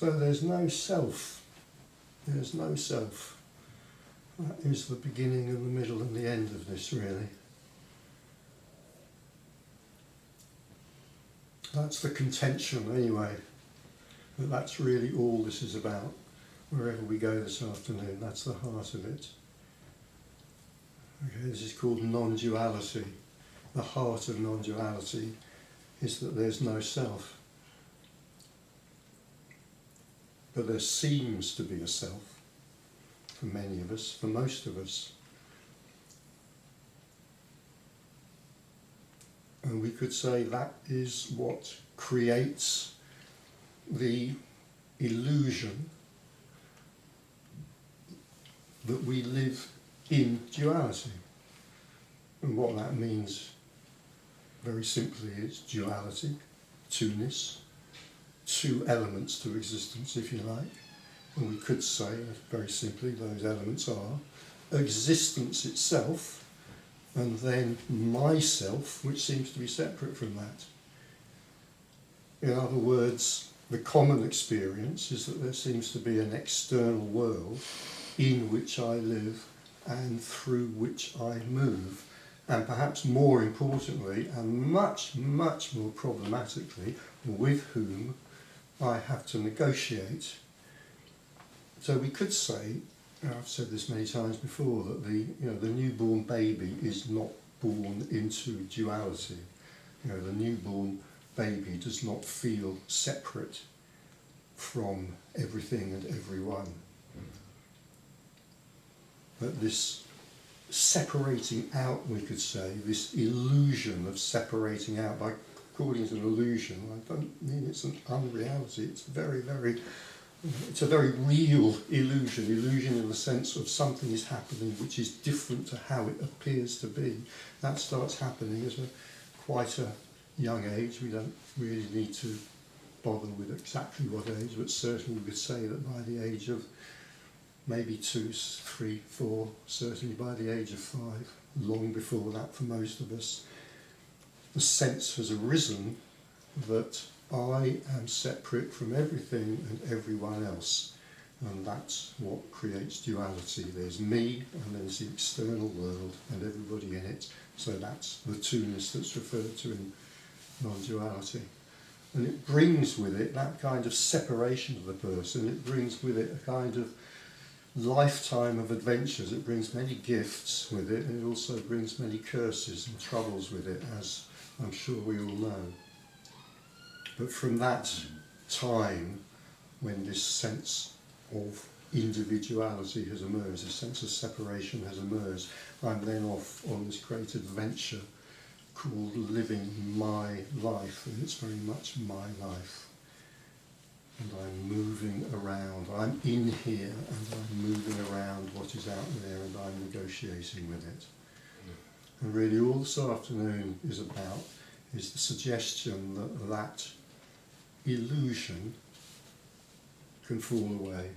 So there's no self. There's no self. That is the beginning and the middle and the end of this, really. That's the contention, anyway. That's really all this is about. Wherever we go this afternoon, that's the heart of it. Okay, this is called non-duality. The heart of non-duality is that there's no self. But there seems to be a self for many of us, for most of us. And we could say that is what creates the illusion that we live in duality. And what that means, very simply, is duality, two-ness, two elements to existence, if you like. And we could say, very simply, those elements are existence itself, and then myself, which seems to be separate from that. In other words, the common experience is that there seems to be an external world in which I live and through which I move. And perhaps more importantly, and much, much more problematically, with whom I have to negotiate. So we could say, I've said this many times before, that the newborn baby is not born into duality. The newborn baby does not feel separate from everything and everyone. But this separating out, we could say, this illusion of separating out, by calling it an illusion, I don't mean it's an unreality, it's a very real illusion in the sense of something is happening which is different to how it appears to be. That starts happening at quite a young age. We don't really need to bother with exactly what age, but certainly we could say that by the age of maybe 2, 3, 4, certainly by the age of 5, long before that for most of us, the sense has arisen that I am separate from everything and everyone else, and that's what creates duality. There's me, and there's the external world and everybody in it, so that's the two-ness that's referred to in non-duality. And it brings with it that kind of separation of the person, it brings with it a kind of lifetime of adventures, it brings many gifts with it, and it also brings many curses and troubles with it, as I'm sure we all know. But from that time, when this sense of individuality has emerged, this sense of separation has emerged, I'm then off on this great adventure called living my life, and it's very much my life. And I'm moving around, I'm in here and I'm moving around what is out there and I'm negotiating with it. And really all this afternoon is about is the suggestion that that illusion can fall away,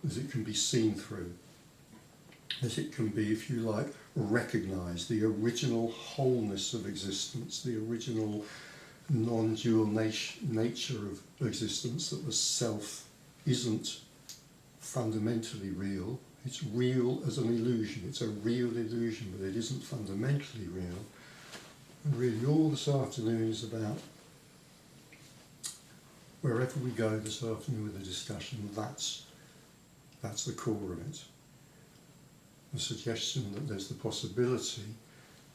as it can be seen through, as it can be, if you like, recognised, the original wholeness of existence, the original non-dual nature of existence, that the self isn't fundamentally real. It's real as an illusion, it's a real illusion, but it isn't fundamentally real. And really all this afternoon is about, wherever we go this afternoon with the discussion, that's the core of it. The suggestion that there's the possibility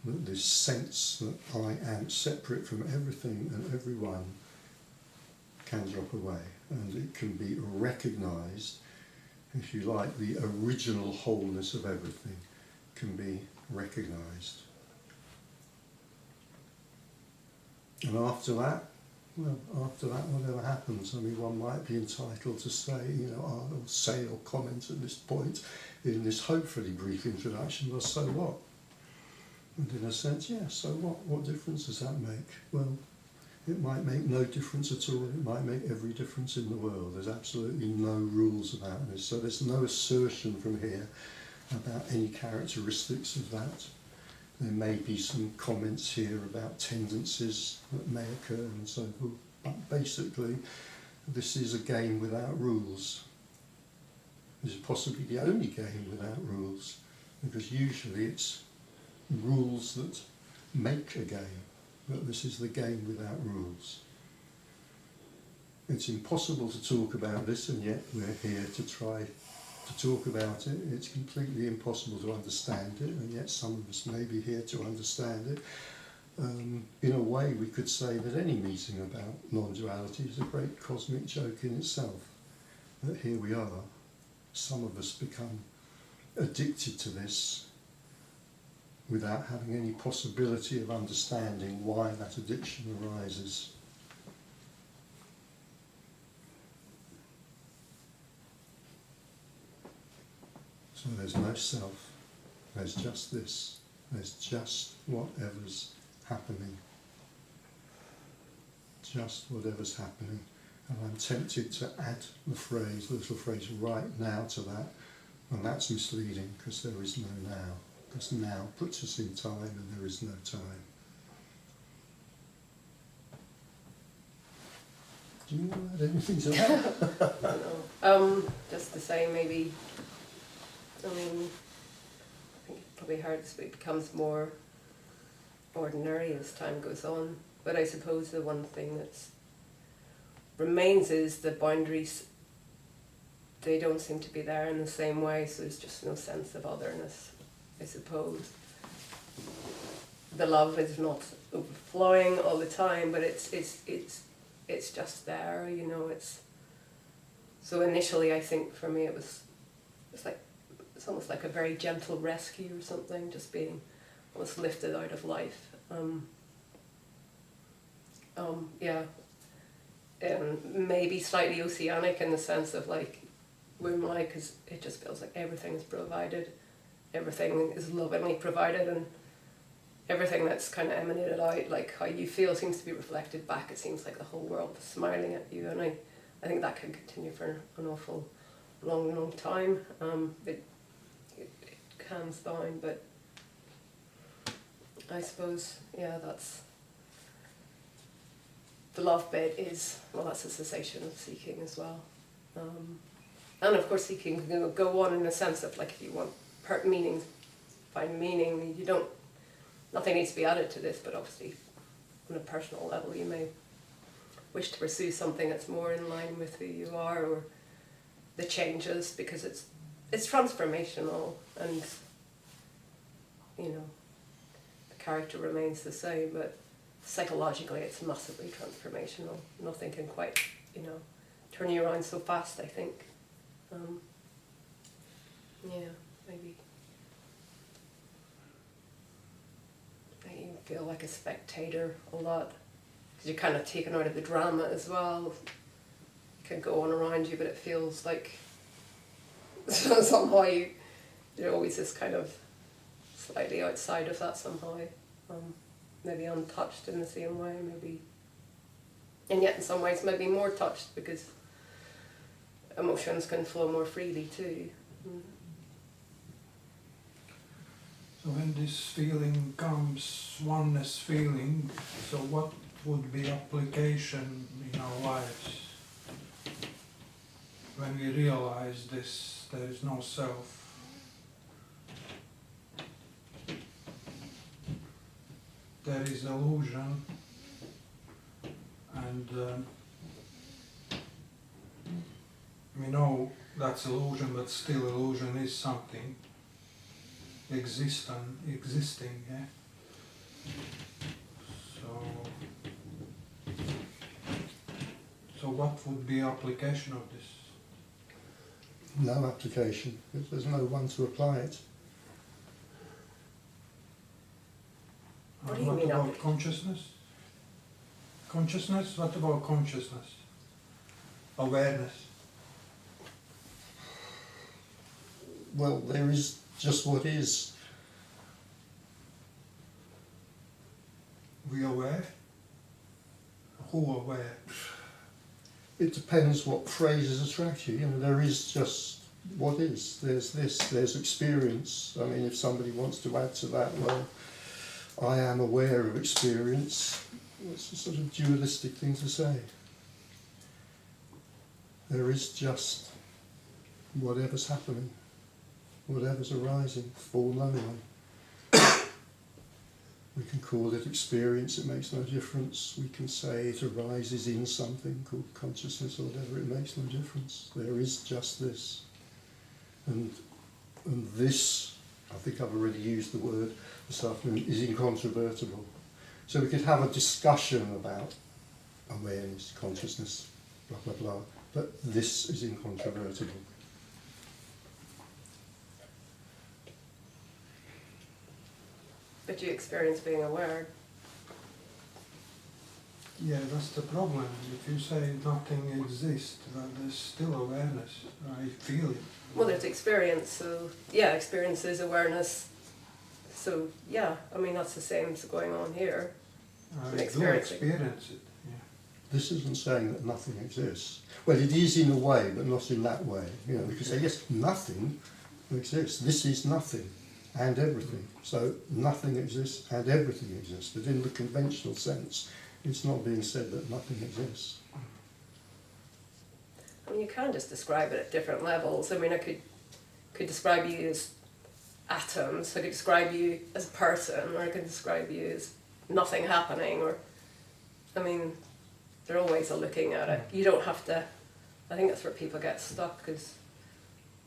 that this sense that I am separate from everything and everyone can drop away, and it can be recognised, if you like, the original wholeness of everything can be recognised. And after that, whatever happens, I mean, one might be entitled to say, or say or comment at this point in this hopefully brief introduction, well, so what? And in a sense, yeah, so what? What difference does that make? Well, it might make no difference at all. It might make every difference in the world. There's absolutely no rules about this. So there's no assertion from here about any characteristics of that. There may be some comments here about tendencies that may occur and so forth. But basically, this is a game without rules. This is possibly the only game without rules, because usually it's rules that make a game, but this is the game without rules. It's impossible to talk about this, and yet we're here to try to talk about it. It's completely impossible to understand it, and yet some of us may be here to understand it. In a way, we could say that any meeting about non-duality is a great cosmic joke in itself. That here we are, some of us become addicted to this without having any possibility of understanding why that addiction arises. So there's no self, there's just this, there's just whatever's happening. Just whatever's happening. And I'm tempted to add the little phrase right now to that, and that's misleading because there is no now. Because now puts us in time and there is no time. Do you want to add anything to that? No. Just to say maybe, I think it's probably hard to speak, becomes more ordinary as time goes on. But I suppose the one thing that remains is the boundaries. They don't seem to be there in the same way, so there's just no sense of otherness, I suppose. The love is not overflowing all the time, but it's just there, you know. So initially, I think for me it's almost like a very gentle rescue or something, just being almost lifted out of life. Maybe slightly oceanic in the sense of like womb-like, because it just feels like everything is provided, everything is lovingly provided, and everything that's kind of emanated out, like how you feel, seems to be reflected back. It seems like the whole world is smiling at you, and I think that can continue for an awful long time. It calms down, but I suppose, that's the love bit is, that's a cessation of seeking as well. And of course seeking can go on in the sense of like if you want meaning, find meaning, nothing needs to be added to this, but obviously on a personal level you may wish to pursue something that's more in line with who you are, or the changes, because it's transformational, and the character remains the same, but psychologically it's massively transformational. Nothing can quite turn you around so fast, I think. Maybe you feel like a spectator a lot, because you're kind of taken out of the drama as well. It can go on around you, but it feels like somehow you're always this kind of slightly outside of that somehow, maybe untouched in the same way, maybe, and yet in some ways maybe more touched, because emotions can flow more freely too. So when this feeling comes, oneness feeling, so what would be application in our lives when we realize this, there is no self? There is illusion, and we know that's illusion, but still illusion is something existing, yeah? So what would be application of this? No application, because there's no one to apply it. What do you What mean about consciousness? Consciousness? What about consciousness? Awareness? Well, there is just what is. We aware? Who aware? It depends what phrases attract you. There is just what is. There's this, there's experience. I mean, if somebody wants to add to that, well, I am aware of experience. It's a sort of dualistic thing to say. There is just whatever's happening, whatever's arising, for no one. We can call it experience, it makes no difference. We can say it arises in something called consciousness or whatever, it makes no difference. There is just this. And this, I think I've already used the word this afternoon, is incontrovertible. So we could have a discussion about awareness, consciousness, blah, blah, blah, but this is incontrovertible. But you experience being aware. Yeah, that's the problem. If you say nothing exists, then there's still awareness. I feel it. Well, there's experience, so yeah, experience is awareness. So yeah, I mean that's the same as going on here. I do Experiencing. experience it. Yeah. This isn't saying that nothing exists. Well, it is in a way, but not in that way. You know, we could say, yes, nothing exists. This is nothing and everything. So nothing exists and everything exists. But in the conventional sense, it's not being said that nothing exists. I mean, you can just describe it at different levels. I mean, I could describe you as atoms. I could describe you as a person, or I could describe you as nothing happening. Or, I mean, there are ways of looking at it. You don't have to. I think that's where people get stuck, because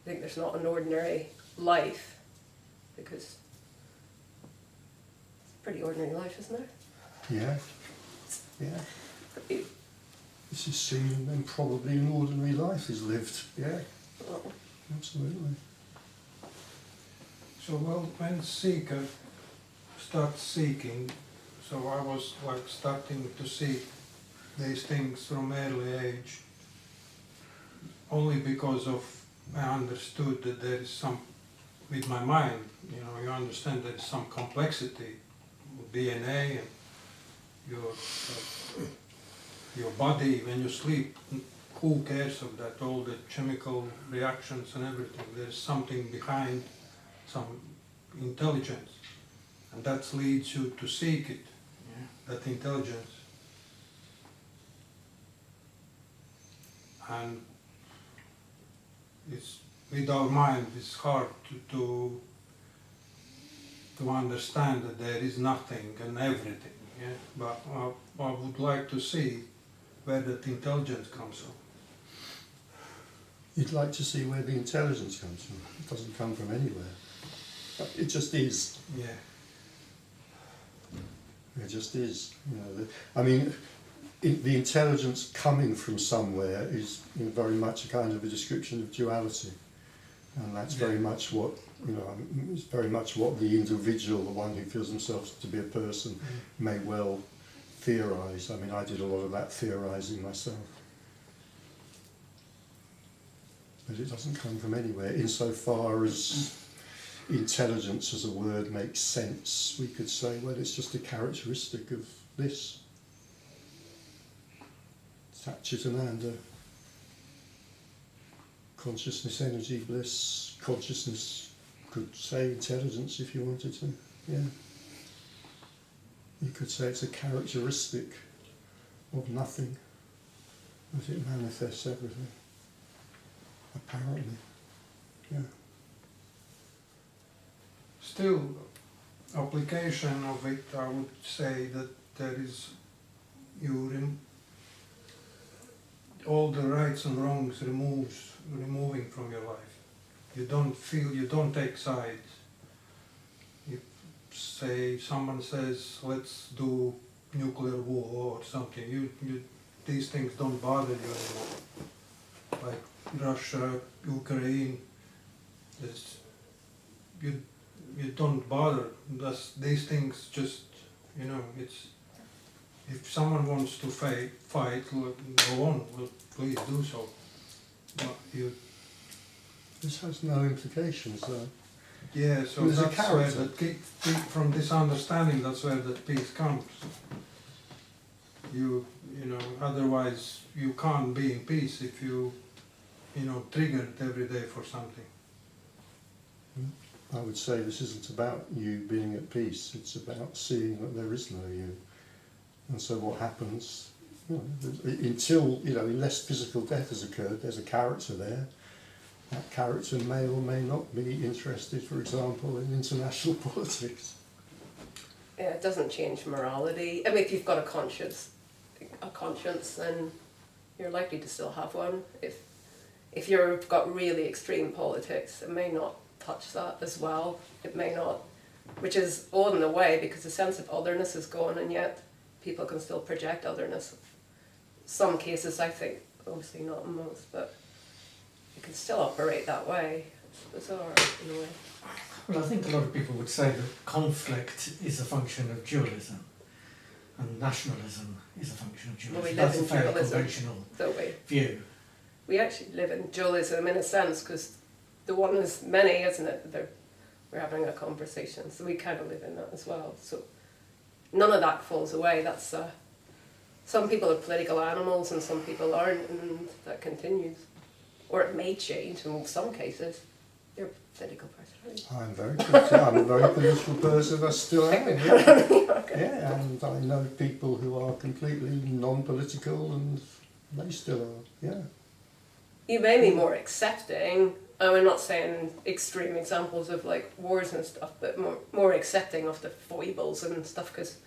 I think there's not an ordinary life, because it's a pretty ordinary life, isn't there? Yeah, yeah. Pretty, This is seen and probably an ordinary life is lived. Yeah, well, absolutely. So, well, when seeker starts seeking, so I was like starting to see these things from early age, only because of I understood that there is some, with my mind, you know, you understand there is some complexity, DNA and your body when you sleep. Who cares of that? All the chemical reactions and everything. There's something behind, some intelligence, and that leads you to seek it. Yeah? That intelligence. And it's with our mind. It's hard to understand that there is nothing and everything. Yeah? But I would like to see where that intelligence comes from. You'd like to see where the intelligence comes from. It doesn't come from anywhere. It just is. Yeah. It just is. You know, I mean, the intelligence coming from somewhere is, you know, very much a kind of a description of duality, and that's very much what, you know, it's very much what the individual, the one who feels themselves to be a person, may well theorise. I mean, I did a lot of that theorising myself. But it doesn't come from anywhere. Insofar as intelligence as a word makes sense, we could say, well, it's just a characteristic of this. Satchitananda, consciousness, energy, bliss, consciousness, could say intelligence if you wanted to, yeah. You could say it's a characteristic of nothing, that it manifests everything, apparently, yeah. Still, application of it, I would say that there is all the rights and wrongs removing from your life. You don't take sides. If, say, someone says, let's do nuclear war or something, these things don't bother you anymore. Like Russia, Ukraine, you don't bother. These things just, you know, it's, if someone wants to fight, go on, well, please do so. But This has no implications, though. yeah, so There's a that's where character. from this understanding, that's where the peace comes. You know, otherwise you can't be in peace if you triggered every day for something. I would say this isn't about you being at peace, it's about seeing that there is no you. And so what happens Until, unless physical death has occurred, there's a character there. That character may or may not be interested, for example, in international politics. Yeah, it doesn't change morality. I mean, if you've got a conscience, then you're likely to still have one. If you've got really extreme politics, it may not touch that as well. It may not, which is odd in a way because the sense of otherness is gone, and yet people can still project otherness. Some cases, I think, obviously not in most, but you can still operate that way. It's bizarre in a way. Well, I think a lot of people would say that conflict is a function of dualism, and nationalism is a function of dualism. Well, we live That's in a fairly dualism, conventional don't we? view. We actually live in dualism in a sense because the one is many, isn't it? We're having a conversation, so we kind of live in that as well. So none of that falls away. That's some people are political animals and some people aren't, and that continues. Or it may change in some cases. You're a political personality. I'm a very political person. I still am. Yeah. Okay. Yeah, and I know people who are completely non-political, and they still are. Yeah. You may be more accepting. I'm not saying extreme examples of like wars and stuff, but more accepting of the foibles and stuff because,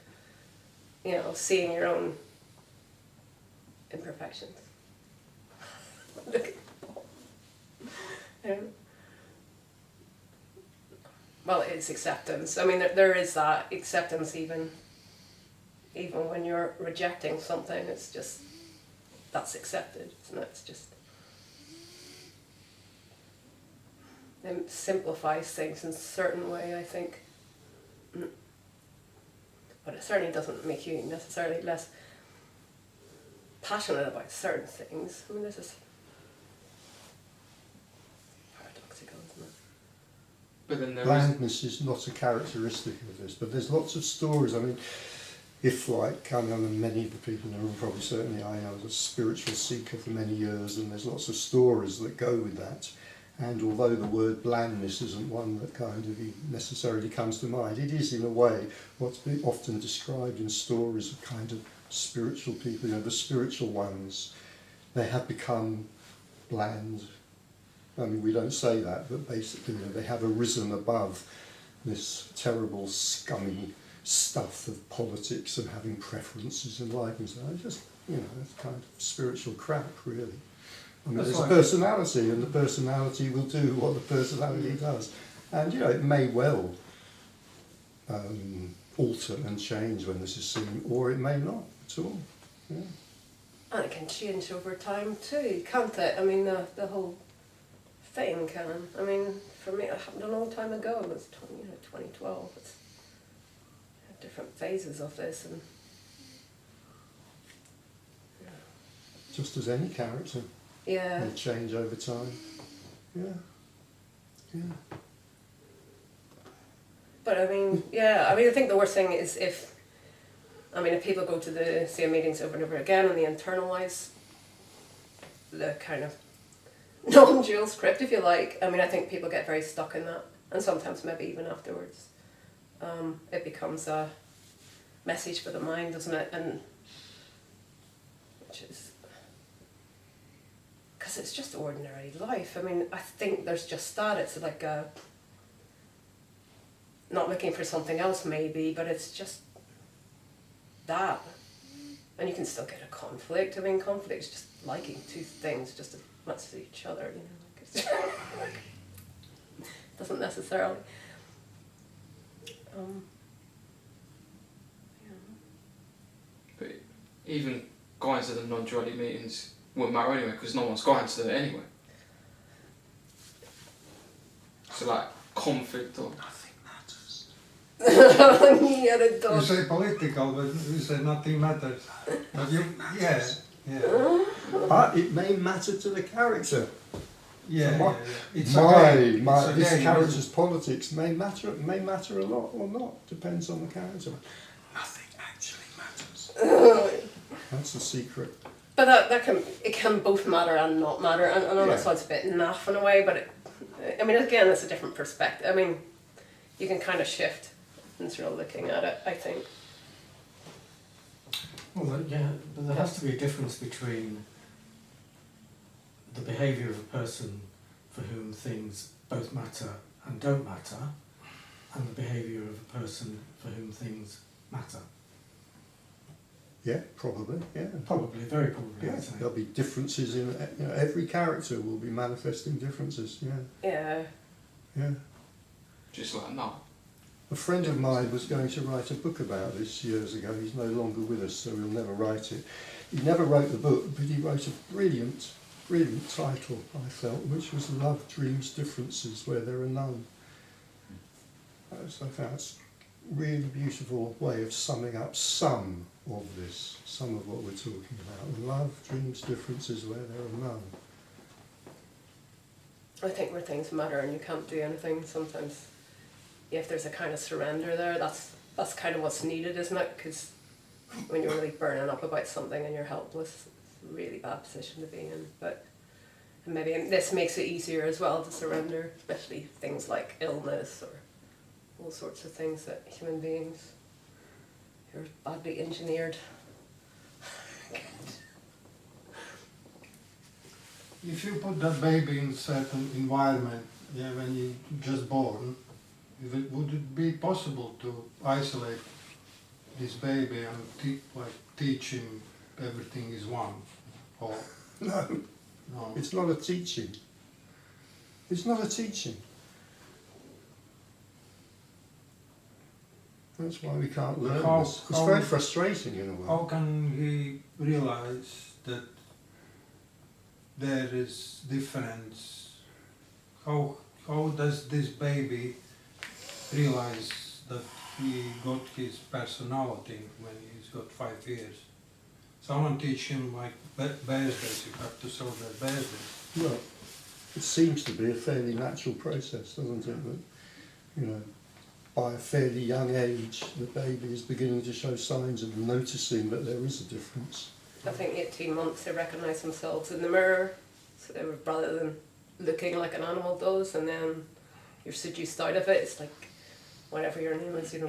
seeing your own imperfections. Look at Paul. Yeah. Well, it's acceptance. I mean, there is that acceptance even when you're rejecting something. It's just that's accepted, isn't it? It's just it simplifies things in a certain way, I think. But it certainly doesn't make you necessarily less passionate about certain things. I mean, this is paradoxical, isn't it? But then there Blandness is not a characteristic of this, but there's lots of stories. I mean, if I know many of the people in the room, probably certainly I was a spiritual seeker for many years, and there's lots of stories that go with that. And although the word blandness isn't one that kind of necessarily comes to mind, it is in a way what's been often described in stories of kind of spiritual people, the spiritual ones. They have become bland. I mean, we don't say that, but basically they have arisen above this terrible, scummy stuff of politics and having preferences and likings. It's just, it's kind of spiritual crap, really. I mean, there's a personality, and the personality will do what the personality does. And, it may well alter and change when this is seen, or it may not at all. Yeah. And it can change over time too, can't it? I mean, the whole thing can. I mean, for me, it happened a long time ago. It was 2012. It's different phases of this, and Just as any character. yeah. Will change over time. Yeah. Yeah. But I mean, I think the worst thing is if people go to the same meetings over and over again and they internalise the kind of non-dual script, if you like. I mean, I think people get very stuck in that, and sometimes maybe even afterwards, it becomes a message for the mind, doesn't it? And which is because it's just ordinary life. I mean, I think there's just that. It's like not looking for something else maybe, but it's just that. And you can still get a conflict. I mean, conflict is just liking two things just as much as each other, Like it doesn't necessarily. But even going to the non-duality meetings wouldn't matter anyway because no one's going to it anyway. So like conflict or Nothing matters. Yeah, it You does. say political, but you say nothing matters. But yeah. But it may matter to the character. Yeah, My- yeah, yeah. It's This okay, character's politics may matter a lot or not. Depends on the character. Nothing actually matters. That's the secret. But it can both matter and not matter. And I know that sounds a bit naff in a way, but again, it's a different perspective. I mean, you can kind of shift in sort of looking at it, I think. Well, yeah, but there has to be a difference between the behaviour of a person for whom things both matter and don't matter, and the behaviour of a person for whom things matter. Yeah, probably. Yeah, Probably, very probably, yeah. I'd say. There'll be differences in, you know, every character will be manifesting differences. Yeah, Yeah. yeah. Just like now. A friend of mine was going to write a book about this years ago. He's no longer with us, so he'll never write it. He never wrote the book, but he wrote a brilliant title, I felt, which was Love Dreams Differences Where There Are None. So I found it's a really beautiful way of summing up some of this, some of what we're talking about. Love dreams differences where there are none. I think where things matter and you can't do anything, sometimes if there's a kind of surrender there, that's kind of what's needed, isn't it? Because when you're really burning up about something and you're helpless, it's a really bad position to be in. But maybe this makes it easier as well to surrender, especially things like illness or all sorts of things that human beings are badly engineered. If you put that baby in certain environment, yeah, when you just born, would it be possible to isolate this baby and teach him everything is one? Or No, no? it's not a teaching. It's not a teaching. That's why we can't learn this. It's very frustrating in a way. How can he realize that there is difference? How does this baby realize that he got his personality when he's got 5 years? Someone teach him like birthdays, you have to celebrate birthdays. Well, it seems to be a fairly natural process, doesn't it? That, you know, by a fairly young age, the baby is beginning to show signs of noticing that there is a difference. I think 18 months they recognise themselves in the mirror, so they were, rather than looking like an animal does, and then you're seduced out of it. It's like whatever your name is, you know,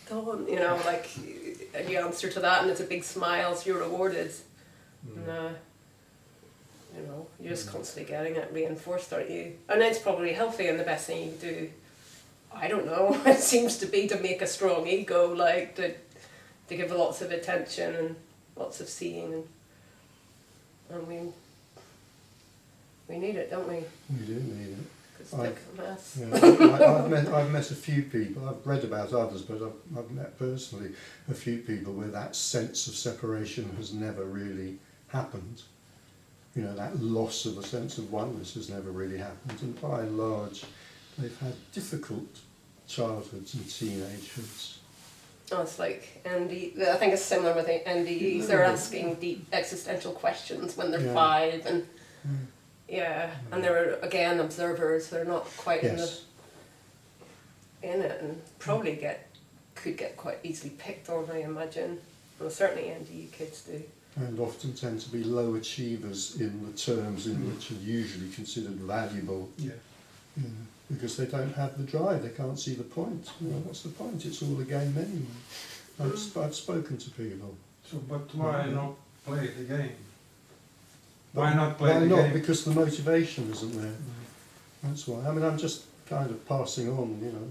Dawn, you know, like, and you answer to that, and it's a big smile, so you're rewarded. And, you know, you're just constantly getting it reinforced, aren't you? And it's probably healthy, and the best thing you can do, I don't know, it seems to be to make a strong ego, like to give lots of attention and lots of seeing, and we need it, don't we? We do need it. Because it's like a mess. Yeah, I've met a few people, I've read about others, but I've met personally a few people where that sense of separation has never really happened. You know, that loss of a sense of oneness has never really happened, and by and large they've had difficult childhoods and teenagehoods. Oh, it's like I think it's similar with the NDEs. They're asking deep existential questions when they're 5, and and they're again observers. They're not quite in it, and probably could get quite easily picked on, I imagine. Well, certainly NDE kids do. And often tend to be low achievers in the terms in which are usually considered valuable. Yeah. You know, because they don't have the drive, they can't see the point. You know, what's the point? It's all a game anyway. I've spoken to people. So, but why not play the game? Why not play Why the not? game? Because the motivation isn't there. That's why. I mean, I'm just kind of passing on, you know.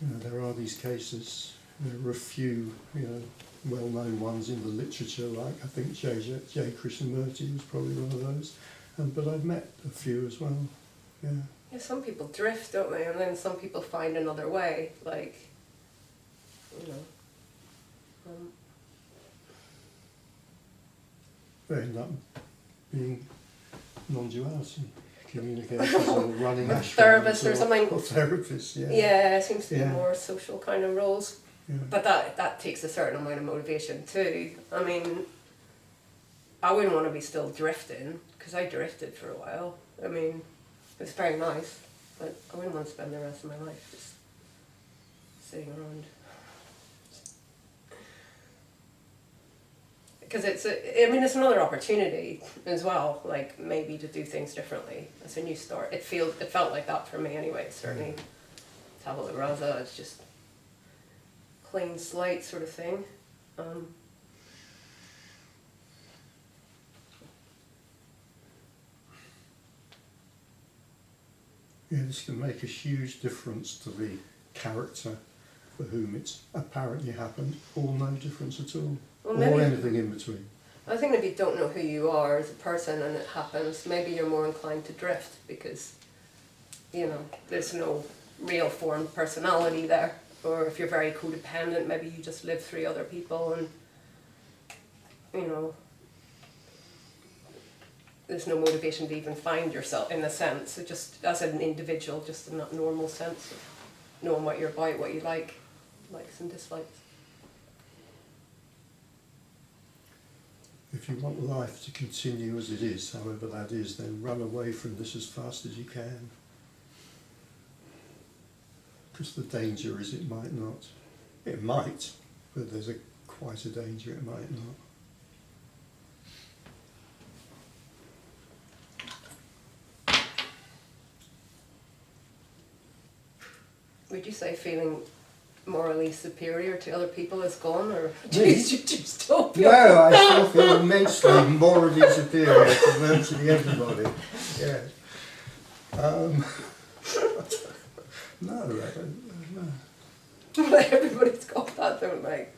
You know, there are these cases. There are a few, you know, well-known ones in the literature, like I think J. Krishnamurti was probably one of those. But I've met a few as well. Yeah. Yeah, some people drift, don't they? And then some people find another way, like, you know. They end up being non-duality communicators or running ashrams Therapists or something. Or therapists, yeah. Yeah, it seems to be Yeah. more social kind of roles. Yeah. But that takes a certain amount of motivation too. I mean, I wouldn't want to be still drifting, because I drifted for a while. I mean, it was very nice, but I wouldn't want to spend the rest of my life just sitting around. Because it's another opportunity as well, like maybe to do things differently. It's a new start. It felt like that for me anyway, certainly. Tabula rasa, it's just clean slate sort of thing. Yeah, this can make a huge difference to the character for whom it's apparently happened, or no difference at all, Well, or maybe, anything in between. I think if you don't know who you are as a person and it happens, maybe you're more inclined to drift because, you know, there's no real formed personality there. Or if you're very codependent, maybe you just live through other people and, you know, there's no motivation to even find yourself in a sense. So just as an individual, just in that normal sense of knowing what you're about, what you like, likes and dislikes. If you want life to continue as it is, however that is, then run away from this as fast as you can. Because the danger is it might not. It might, but there's quite a danger it might not. Would you say feeling morally superior to other people is gone, or do you just don't feel? No, I still feel immensely morally superior to virtually everybody. Yeah. No, I don't know. Everybody's got that, don't they?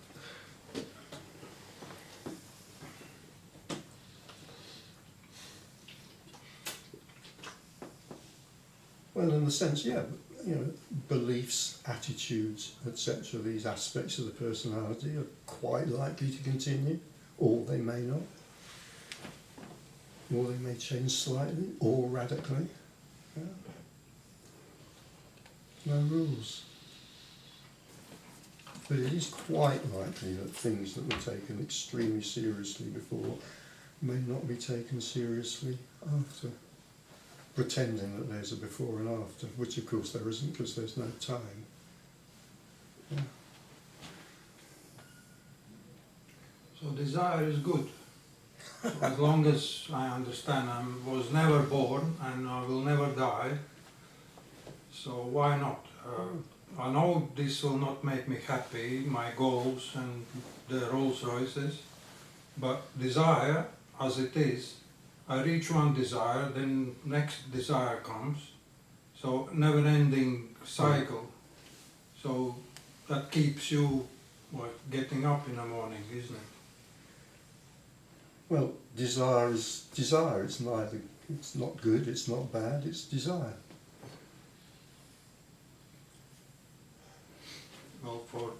Well, in the sense, yeah, you know, beliefs, attitudes, etc., these aspects of the personality are quite likely to continue, or they may not. Or they may change slightly, or radically. Yeah. No rules. But it is quite likely that things that were taken extremely seriously before may not be taken seriously after. Pretending that there's a before and after, which of course there isn't because there's no time. Yeah. So desire is good. So as long as I understand I was never born and I will never die, so why not? I know this will not make me happy, my goals and the Rolls Royces, but desire as it is, I reach one desire, then next desire comes, so never-ending cycle. So that keeps you getting up in the morning, isn't it? Well, desire is desire. It's neither. It's not good. It's not bad. It's desire. Well, for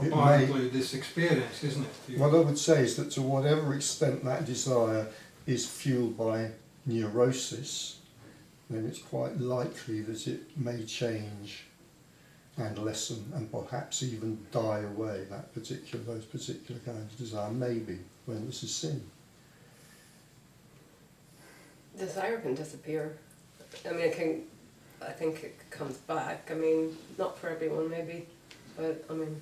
It apparently this experience, isn't it? What I would say is that to whatever extent that desire is fueled by neurosis, then it's quite likely that it may change and lessen and perhaps even die away, those particular kinds of desire, maybe, when this is sin. Desire can disappear. I mean, I think it comes back. I mean, not for everyone maybe, but I mean,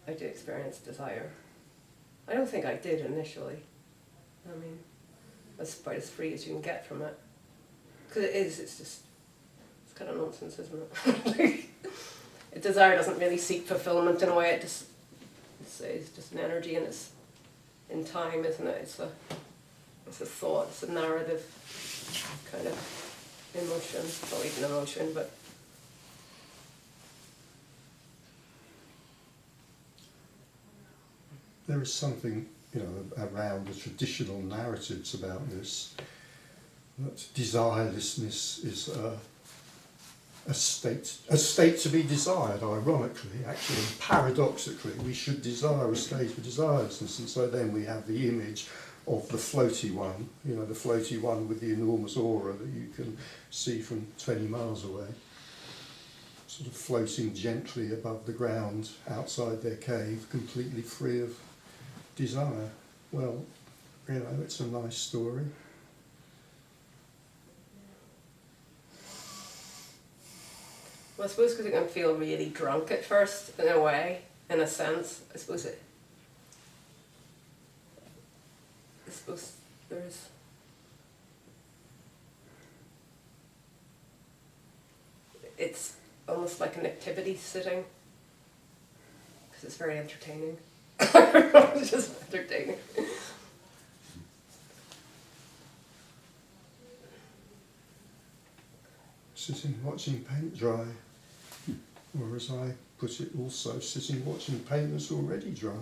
I do experience desire. I don't think I did initially. I mean, that's about as free as you can get from it. Because it's kind of nonsense, isn't it? Desire doesn't really seek fulfillment in a way, it's just an energy and it's in time, isn't it? It's a thought, it's a narrative kind of emotion, not even emotion, but There is something, you know, around the traditional narratives about this, that desirelessness is a state to be desired, ironically, actually, paradoxically. We should desire a state of desirelessness, and so then we have the image of the floaty one, you know, the floaty one with the enormous aura that you can see from 20 miles away, sort of floating gently above the ground outside their cave, completely free of desire. Well, you know, it's a nice story. well, I suppose because it can feel really drunk at first, in a way, in a sense. I suppose there's it's almost like an activity sitting it's very entertaining. It's just entertaining. Sitting watching paint dry, or as I put it also, sitting watching paint that's already dry.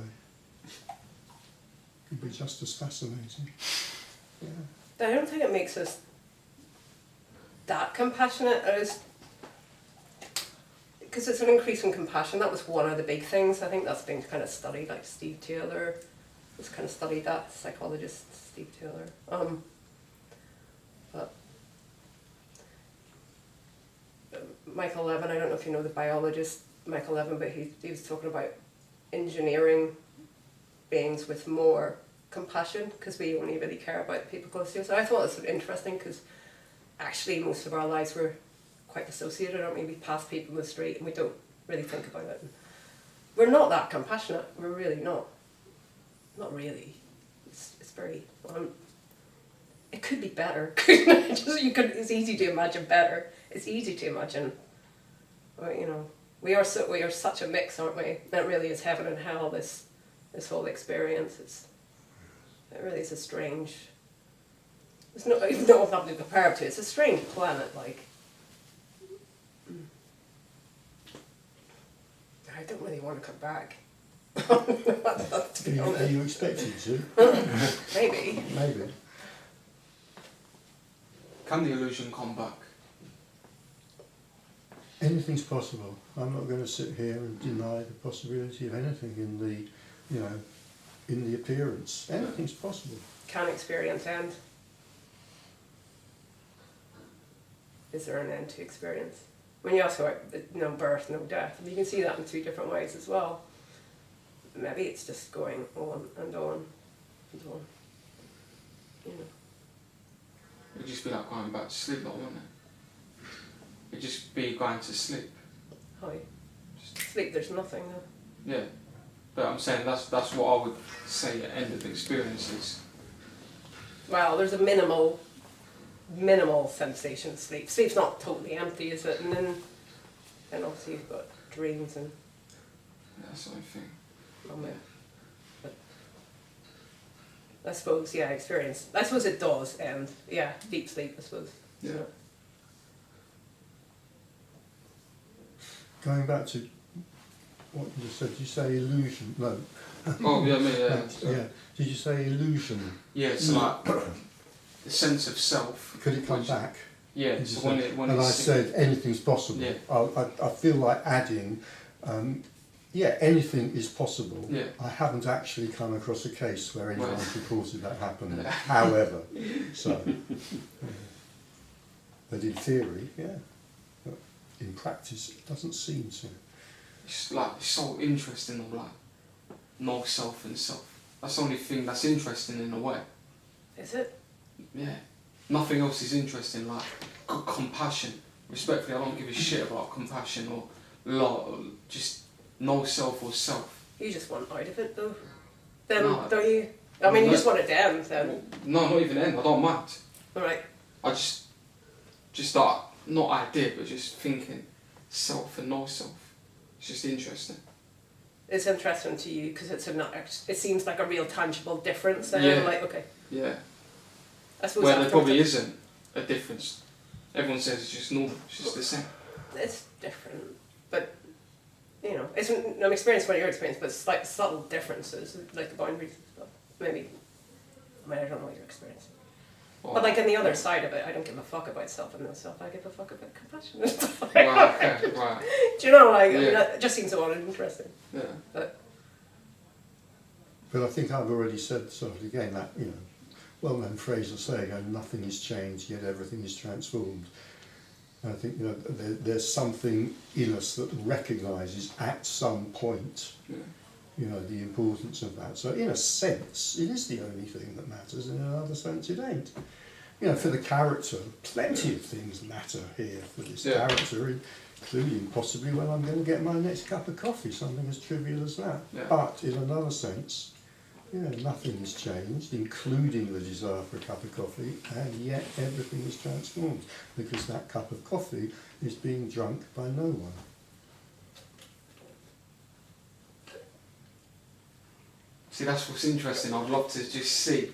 Could be just as fascinating. Yeah. I don't think it makes us that compassionate as, because it's an increase in compassion. That was one of the big things. I think that's been kind of studied, like Steve Taylor has kind of studied that, psychologist Steve Taylor. But Michael Levin, I don't know if you know the biologist Michael Levin, but he was talking about engineering beings with more compassion, because we only really care about people close to us. So I thought it was interesting, because actually most of our lives we're quite dissociated, aren't we? We pass people in the street and we don't really think about it. We're not that compassionate. We're really not. Not really. It's very. It could be better. It's easy to imagine better. It's easy to imagine. Well, you know, we are such a mix, aren't we? That really is heaven and hell. This whole experience. It really is a strange. It's not, even though I've not been compared to it, it's a strange planet. Like, I don't really want to come back. To be honest. Are you expected to? Maybe. Maybe. Can the illusion come back? Anything's possible. I'm not going to sit here and deny the possibility of anything in the, you know, in the appearance. Anything's possible. Can experience end? Is there an end to experience? When you also no birth, no death, and you can see that in two different ways as well. Maybe it's just going on and on and on. You know. It'd just be like going back to sleep, though, wouldn't it? It'd just be going to sleep. Hi. Sleep, there's nothing there. Yeah. But I'm saying that's what I would say at end of the experiences. Well, there's a minimal sensation of sleep. Sleep's not totally empty, is it? And then obviously you've got dreams and. Yeah, that's the only thing. But I suppose, yeah, experience. I suppose it does end. Yeah, deep sleep, I suppose. Yeah. So, Going back to what you just said, did you say illusion? No. Oh, yeah, me, yeah. Yeah. Did you say illusion? Yeah, it's like the sense of self. Could it come which- back? Yeah, Did you so say? when And I it's said anything's possible. Yeah. I feel like adding, yeah, anything is possible. Yeah. I haven't actually come across a case where anyone Well. reported that happening. However, so. But in theory, yeah. But in practice, it doesn't seem to. It's like it's so interesting of like no self and self. That's the only thing that's interesting in a way. is it? Yeah. Nothing else is interesting like compassion. Respectfully, I don't give a shit about compassion or love, or just no self or self. You just want out of it though. Then, No. don't you? I mean, you No. just want it to end then. No, not even end. I don't mind. Alright. I just that not idea, but just thinking self and no self. It's just interesting. It's interesting to you because it seems like a real tangible difference then. Yeah. Like, okay. Yeah. I suppose Where there afterwards probably isn't a difference. Everyone says it's just normal. It's just the same. it's different. But, you know, it's an experience about your experience, but it's like subtle differences, like the boundaries and stuff. Maybe. I mean, I don't know what your experience is. Or, But like on the other side of it, I don't give a fuck about self and no self. I give a fuck about compassion and stuff like right, that. okay, right. Do you know, like, I mean, Yeah. it just seems so uninteresting. Yeah. But But I think I've already said sort of again that, you know, well-known phrase of saying, oh, nothing is changed, yet everything is transformed. And I think, you know, there's something in us that recognises at some point, Yeah. you know, the importance of that. So in a sense, it is the only thing that matters, and in another sense it ain't. You know, for the character, plenty of things matter here for this Yeah. character, including possibly when I'm going to get my next cup of coffee, something as trivial as that. Yeah. But in another sense, you know, nothing has changed, including the desire for a cup of coffee, and yet everything is transformed, because that cup of coffee is being drunk by no one. See, that's what's interesting. I'd love to just see.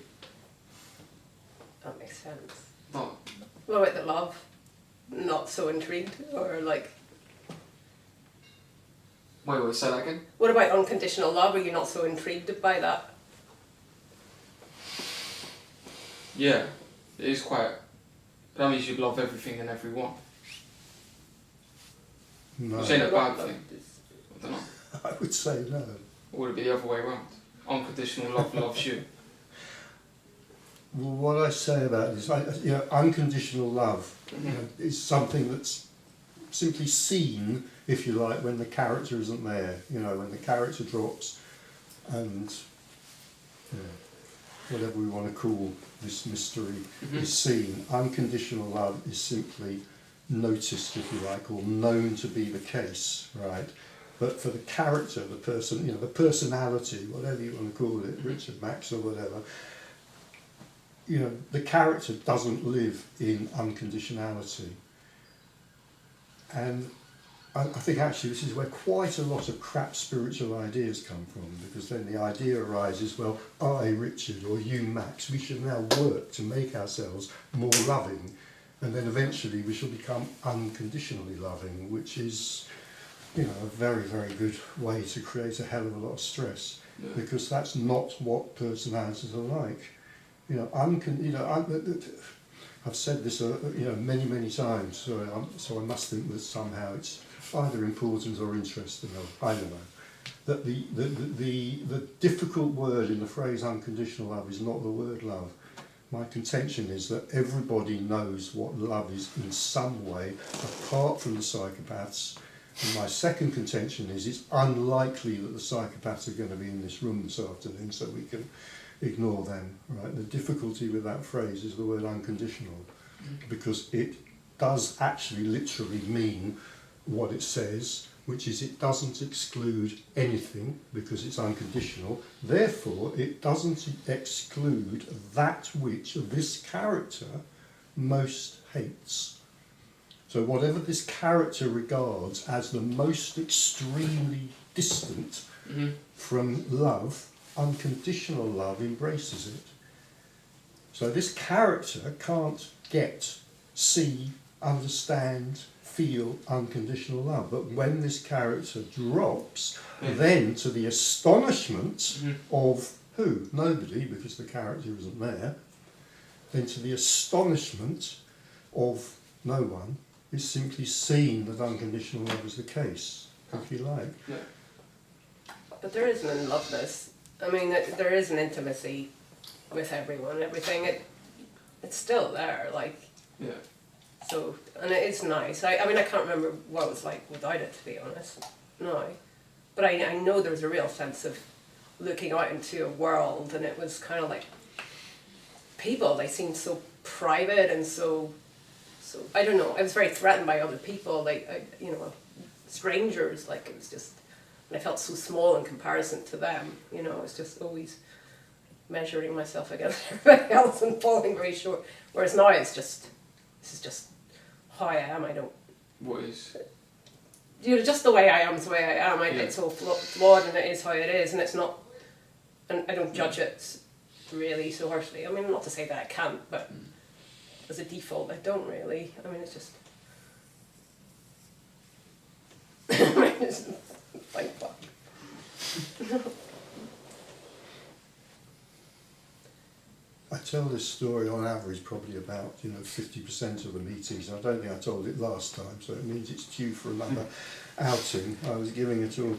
That makes sense. Like, What about the love? Not so intrigued, or like, wait, say that again? what about unconditional love? Are you not so intrigued by that? Yeah, it is quite. That means you love everything and everyone. No, Which ain't a bad Love thing. is- I don't know. I would say no. Or would it be the other way around? Unconditional love loves you. Well, what I say about this, unconditional love, is something that's simply seen, if you like, when the character isn't there. You know, when the character drops, and whatever we want to call this mystery is seen. Unconditional love is simply noticed, if you like, or known to be the case, right? But for the character, the person, the personality, whatever you want to call it, Richard, Max, or whatever, the character doesn't live in unconditionality. And I think actually this is where quite a lot of crap spiritual ideas come from, because then the idea arises, well, I, Richard, or you, Max, we should now work to make ourselves more loving, and then eventually we shall become unconditionally loving, which is, a very, very good way to create a hell of a lot of stress, because that's not what personalities are like. I've said this, many, many times, so I must think that somehow it's either important or interesting, or I don't know. That the difficult word in the phrase unconditional love is not the word love. My contention is that everybody knows what love is in some way, apart from the psychopaths. And my second contention is it's unlikely that the psychopaths are going to be in this room this afternoon, so we can ignore them, right? The difficulty with that phrase is the word unconditional, because it does actually literally mean what it says, which is it doesn't exclude anything because it's unconditional. Therefore, it doesn't exclude that which this character most hates. So whatever this character regards as the most extremely distant from love, unconditional love embraces it. So this character can't see, understand, feel unconditional love. But when this character drops, then to the astonishment of who? Nobody, because the character isn't there. Then to the astonishment of no one, is simply seen that unconditional love is the case, if you like. Yeah. But there is an unloveness. I mean, there is an intimacy with everyone, everything. It's still there, like. Yeah. So, and it is nice. I mean, I can't remember what it was like without it, to be honest. No. But I know there was a real sense of looking out into a world, and it was kind of like people, they seemed so private and so I don't know, I was very threatened by other people, strangers, like it was just, and I felt so small in comparison to them, I was just always measuring myself against everybody else and falling very short. Whereas now this is just how I am. I don't. What is? Just the way I am is the way I am. It's all flawed, and it is how it is, and it's not. And I don't judge it really so harshly. I mean, not to say that I can't, but as a default, I don't really. I mean, it's just. It's like fuck. I tell this story on average probably about 50% of the meetings. I don't think I told it last time, so it means it's due for another outing. I was giving a talk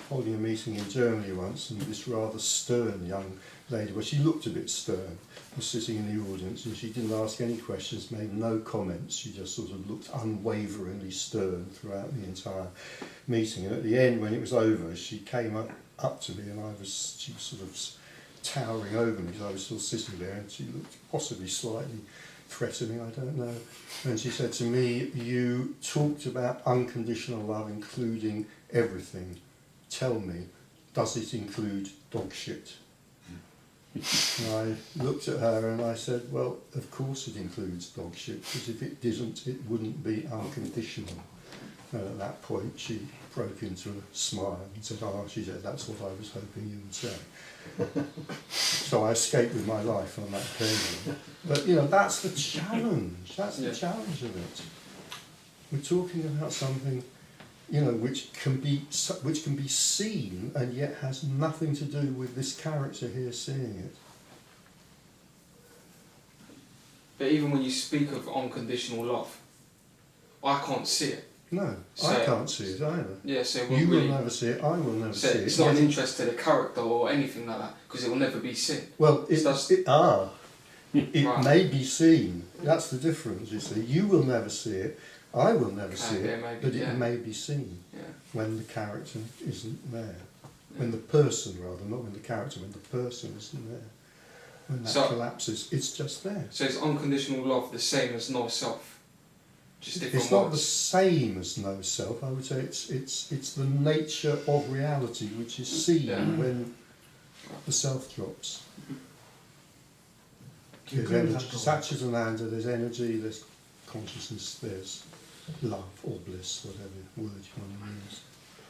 holding a meeting in Germany once, and this rather stern young lady, well, she looked a bit stern, was sitting in the audience, and she didn't ask any questions, made no comments. She just sort of looked unwaveringly stern throughout the entire meeting. And at the end, when it was over, she came up to me, and she was sort of towering over me, because I was still sitting there, and she looked possibly slightly threatening, I don't know. And she said to me, "You talked about unconditional love including everything. Tell me, does it include dog shit?" And I looked at her and I said, "Well, of course it includes dog shit, because if it didn't, it wouldn't be unconditional." And at that point, she broke into a smile and said, "Oh," she said, "that's what I was hoping you would say." So I escaped with my life on that occasion. But you know, that's the challenge. That's the challenge of it. We're talking about something, you know, which can be seen and yet has nothing to do with this character here seeing it. But even when you speak of unconditional love, I can't see it. No, So- I can't see it either. Yeah, so You will never see it. I will never so see it. it's not an Yes. interest to the character or anything like that, because it will never be seen. Well, it Right. may be seen. That's the difference. You see, you will never see it. I will never see Yeah, it, maybe, but yeah. it may be seen Yeah. when the character isn't there. When the person, rather, not when the character, when the person isn't there. When that So- collapses, it's just there. So is unconditional love the same as no self? Just different It's not the words? same as no self. I would say it's the nature of reality which is seen Yeah. when the self drops. Do you There's agree with energy, that, such as an anger, there's energy, there's consciousness, there's love or bliss, whatever word you want to use.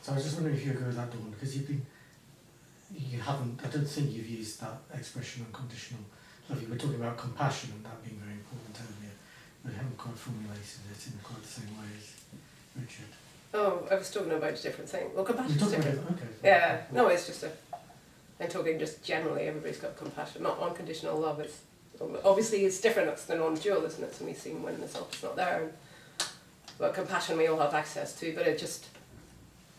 So I was just wondering if you agree with that, Dawn, because you haven't, I don't think you've used that expression unconditional love. You were talking about compassion and that being very important earlier, but you haven't quite formulated it in quite the same way as Richard. Oh, I was talking about a different thing. Well, You're compassion's talking different. about, okay. Yeah, no, it's just I'm talking just generally, everybody's got compassion. Not unconditional love. It's obviously it's different. It's the non-dual, isn't it? It's only seen when the self is not there. But compassion we all have access to. But it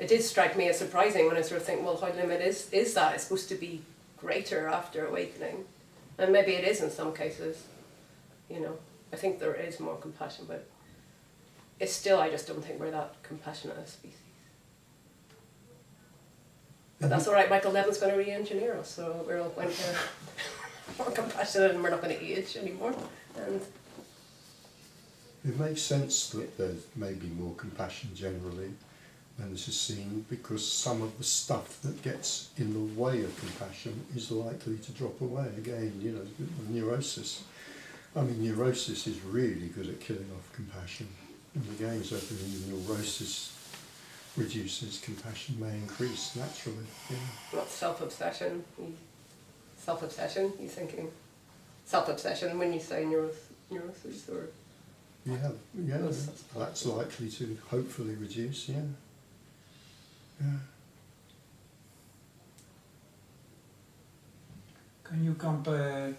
did strike me as surprising when I sort of think, well, how limited is that? It's supposed to be greater after awakening, and maybe it is in some cases. You know, I think there is more compassion, but it's still, I just don't think we're that compassionate as a species. But that's all right. Michael Levin's going to re-engineer us, so we're all going to more compassionate, and we're not going to age anymore. And It makes sense that there may be more compassion generally when this is seen, because some of the stuff that gets in the way of compassion is likely to drop away again. You know, neurosis. I mean, neurosis is really good at killing off compassion. And again, so if the neurosis reduces, compassion may increase naturally. Yeah. not self-obsession. You thinking self-obsession when you say neurosis, or Yeah, That's that's likely to hopefully reduce, yeah. Can you compare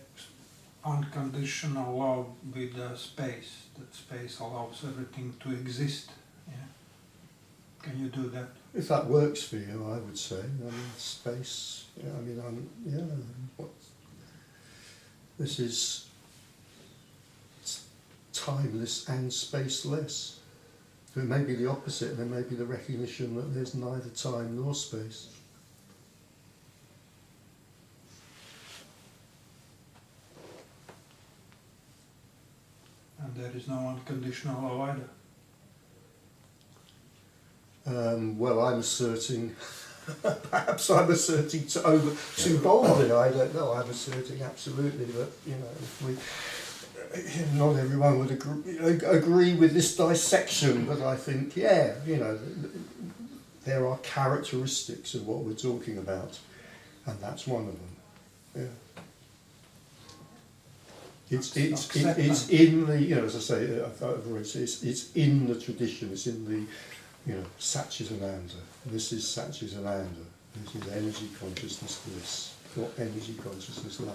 unconditional love with space? That space allows everything to exist. Yeah. Can you do that? If that works for you, I would say. I mean, space, this is timeless and spaceless. So it may be the opposite, there may be the recognition that there's neither time nor space. And there is no unconditional love either. Well, I'm asserting, perhaps I'm asserting too boldly, I don't know. I'm asserting absolutely that, if we, not everyone would agree with this dissection, but I think, there are characteristics of what we're talking about, and that's one of them. Yeah. It's in the, as I say, I've already said, it's in the tradition, it's in the, Satchitananda. This is Satchitananda. This is energy consciousness bliss, or energy consciousness love.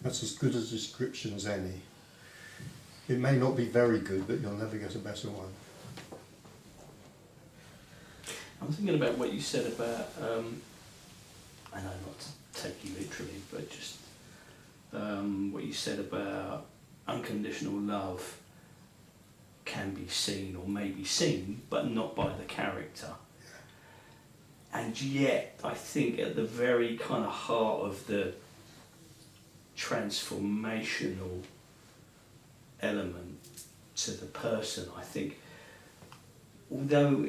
That's as good a description as any. It may not be very good, but you'll never get a better one. I'm thinking about what you said about, I know not to take you literally, but just what you said about unconditional love can be seen or may be seen, but not by the character. And yet, I think at the very kind of heart of the transformational element to the person, I think, although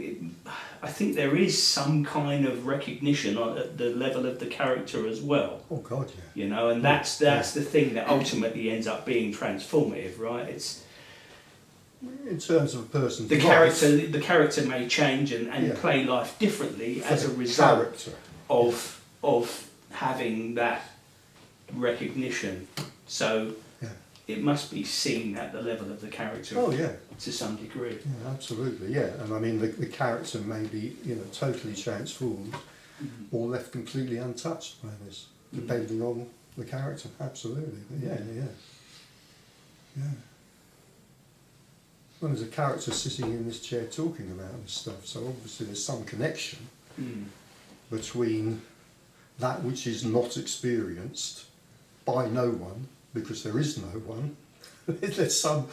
I think there is some kind of recognition at the level of the character as well. Oh God, yeah. And that's the thing that ultimately ends up being transformative, right? In terms of a person's the life, character may change and Yeah. play life differently for as a the result character. of having that recognition. So Yeah. it must be seen at the level of the character Oh yeah, to some degree. yeah, absolutely, yeah. And I mean, the character may be, totally transformed or left completely untouched by this, depending on the character. Absolutely, but yeah. Well, there's a character sitting in this chair talking about this stuff, so obviously there's some connection between that which is not experienced by no one, because there is no one. There's some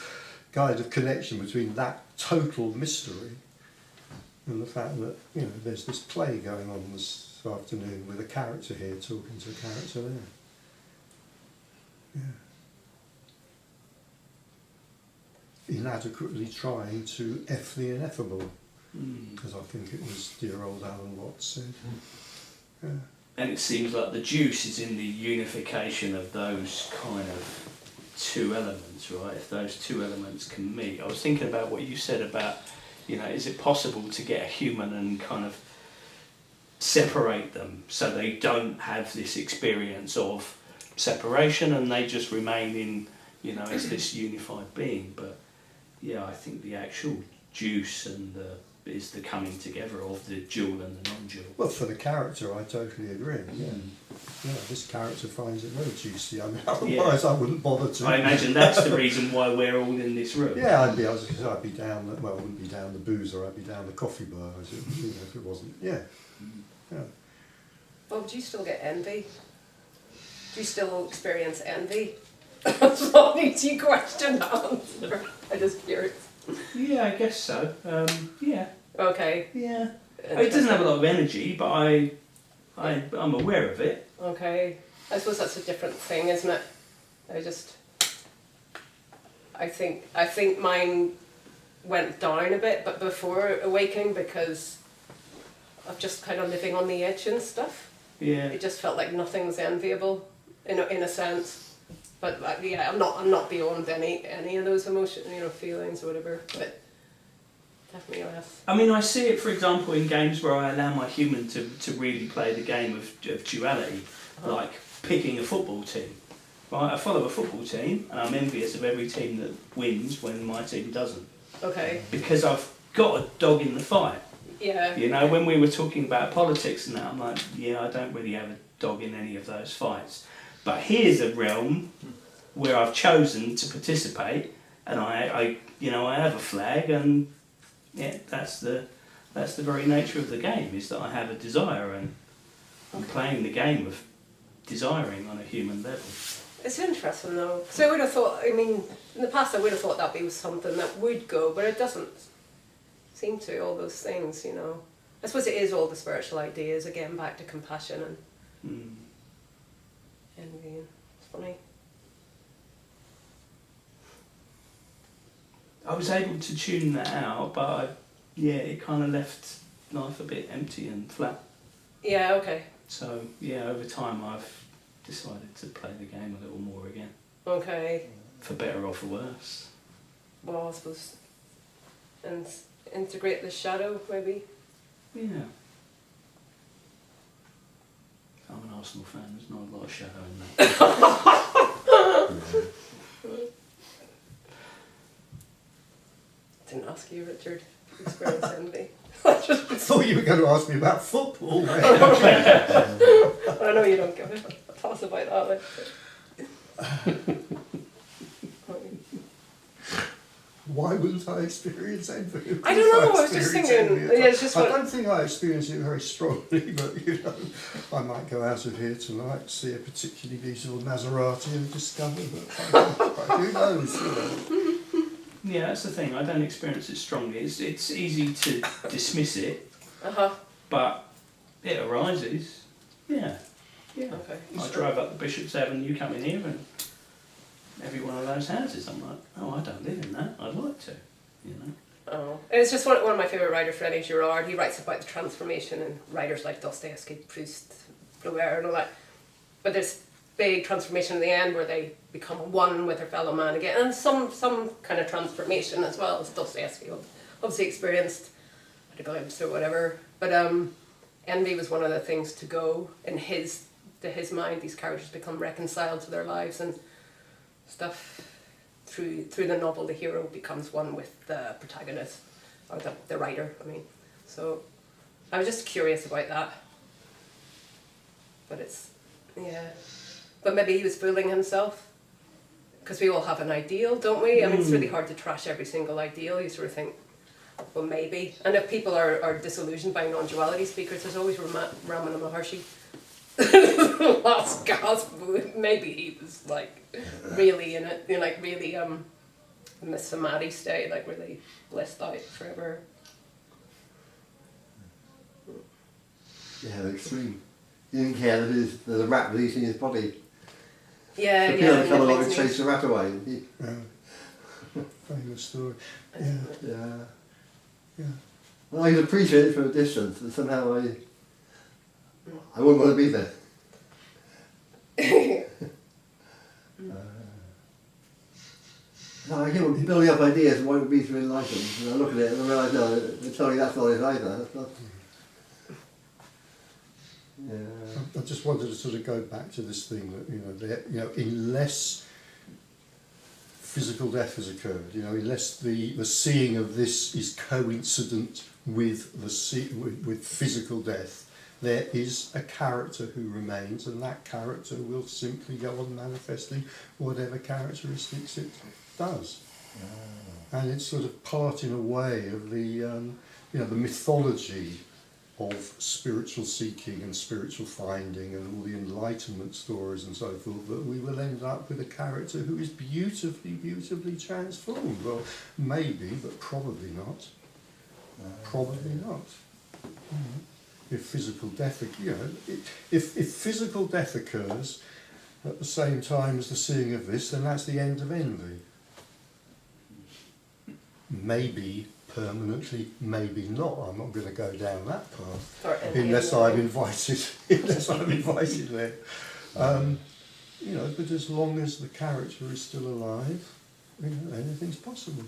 kind of connection between that total mystery and the fact that, there's this play going on this afternoon with a character here talking to a character there. Yeah. Inadequately trying to F the ineffable, as I think it was dear old Alan Watts said. Yeah. And it seems like the juice is in the unification of those kind of two elements, right? If those two elements can meet. I was thinking about what you said about, is it possible to get a human and kind of separate them so they don't have this experience of separation and they just remain in, as this unified being. But yeah, I think the actual juice and is the coming together of the dual and the non-dual. Well, for the character, I totally agree. Yeah, this character finds it very juicy. I mean, otherwise I wouldn't bother to. I imagine that's the reason why we're all in this room. Yeah, I'd be down. Well, I wouldn't be down the boozer. I'd be down the coffee bar, as it, if it wasn't. Yeah. Bob, do you still get envy? Do you still experience envy? That's not an easy question to answer. I'm just curious. Yeah, I guess so. Yeah. Okay. Yeah. It doesn't have a lot of energy, but I'm aware of it. Okay. I suppose that's a different thing, isn't it? I think mine went down a bit, but before awakening, because of just kind of living on the edge and stuff. Yeah. It just felt like nothing's enviable, in a sense. But yeah, I'm not beyond any of those emotions, feelings or whatever. But definitely less. I mean, I see it, for example, in games where I allow my human to really play the game of duality, like picking a football team. Right, I follow a football team, and I'm envious of every team that wins when my team doesn't. Okay. Because I've got a dog in the fight. Yeah. When we were talking about politics and that, I'm like, I don't really have a dog in any of those fights. But here's a realm where I've chosen to participate, and I have a flag, and that's the very nature of the game, is that I have a desire, and I'm playing the game of desiring on a human level. It's interesting though, because I would have thought. I mean, in the past I would have thought that was something that would go, but it doesn't seem to. All those things, I suppose it is all the spiritual ideas again, back to compassion and envy. It's funny. I was able to tune that out, but it kind of left life a bit empty and flat. Yeah. Okay. So over time I've decided to play the game a little more again. Okay. For better or for worse. Well, I suppose, and integrate the shadow maybe. Yeah. I'm an Arsenal fan. There's not a lot of shadow in that. Didn't ask you, Richard. Experience envy. I thought you were going to ask me about football. I know you don't give a toss about that. Why wouldn't I experience envy? I don't know. I was just thinking. It's just I don't think I experience it very strongly, but I might go out of here tonight, see a particularly beautiful Maserati, and discover that. Who knows? Yeah, that's the thing. I don't experience it strongly. It's easy to dismiss it, but it arises. Yeah. Okay. I drive up the Bishop's Avenue, come in here, and every one of those houses, I'm like, oh, I don't live in that. I'd like to, Oh, it's just one of my favourite writers, René Girard. He writes about the transformation, and writers like Dostoevsky, Proust, Flaubert, and all that. But there's big transformation in the end where they become one with their fellow man again, and some kind of transformation as well, as Dostoevsky obviously experienced at a glimpse or whatever. But envy was one of the things to go in his mind. These characters become reconciled to their lives and stuff. Through the novel, the hero becomes one with the protagonist, or the writer, I mean. So I was just curious about that. But but maybe he was fooling himself, because we all have an ideal, don't we? I mean, it's really hard to trash every single ideal. You sort of think, well, maybe. And if people are disillusioned by non-duality speakers, there's always Ramana Maharshi. Last gasp, maybe he was like really in it, like really in the samadhi state, like really blissed out forever. Yeah, the extreme. He didn't care that the rat was eating his body. Yeah, The yeah. pill come along and chase the rat away. And he, Famous story. Yeah. well, I could appreciate it from a distance, but somehow I wouldn't want to be there. No, I keep on building up ideas of what it would be to enlighten, and I look at it and I realise, no, they're telling me that's not it either. That's not. Yeah. I just wanted to sort of go back to this thing that unless physical death has occurred, unless the seeing of this is coincident with with physical death, there is a character who remains, and that character will simply go on manifesting whatever characteristics it does. And it's sort of part in a way of the the mythology of spiritual seeking and spiritual finding and all the enlightenment stories and so forth, that we will end up with a character who is beautifully, beautifully transformed. Well, maybe, but probably not. Probably not. If physical death, if physical death occurs at the same time as the seeing of this, then that's the end of envy. Maybe permanently, maybe not. I'm not going to go down that path unless I'm invited. Unless I'm invited there. But as long as the character is still alive, anything's possible.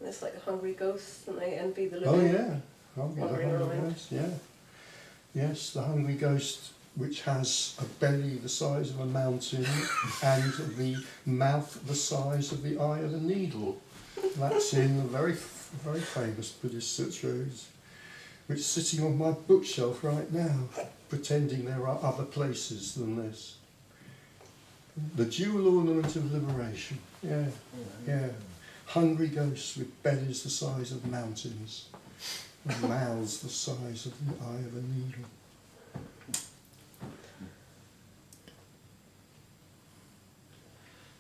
It's like the hungry ghosts, and they envy the Oh living. yeah, the hungry ghost. Yeah, yes, the hungry ghost, which has a belly the size of a mountain and the mouth the size of the eye of a needle. That's in a very, very famous Buddhist sutra, which is sitting on my bookshelf right now, pretending there are other places than this. The jewel ornament of liberation. Yeah. Hungry ghosts with bellies the size of mountains, and mouths the size of the eye of a needle.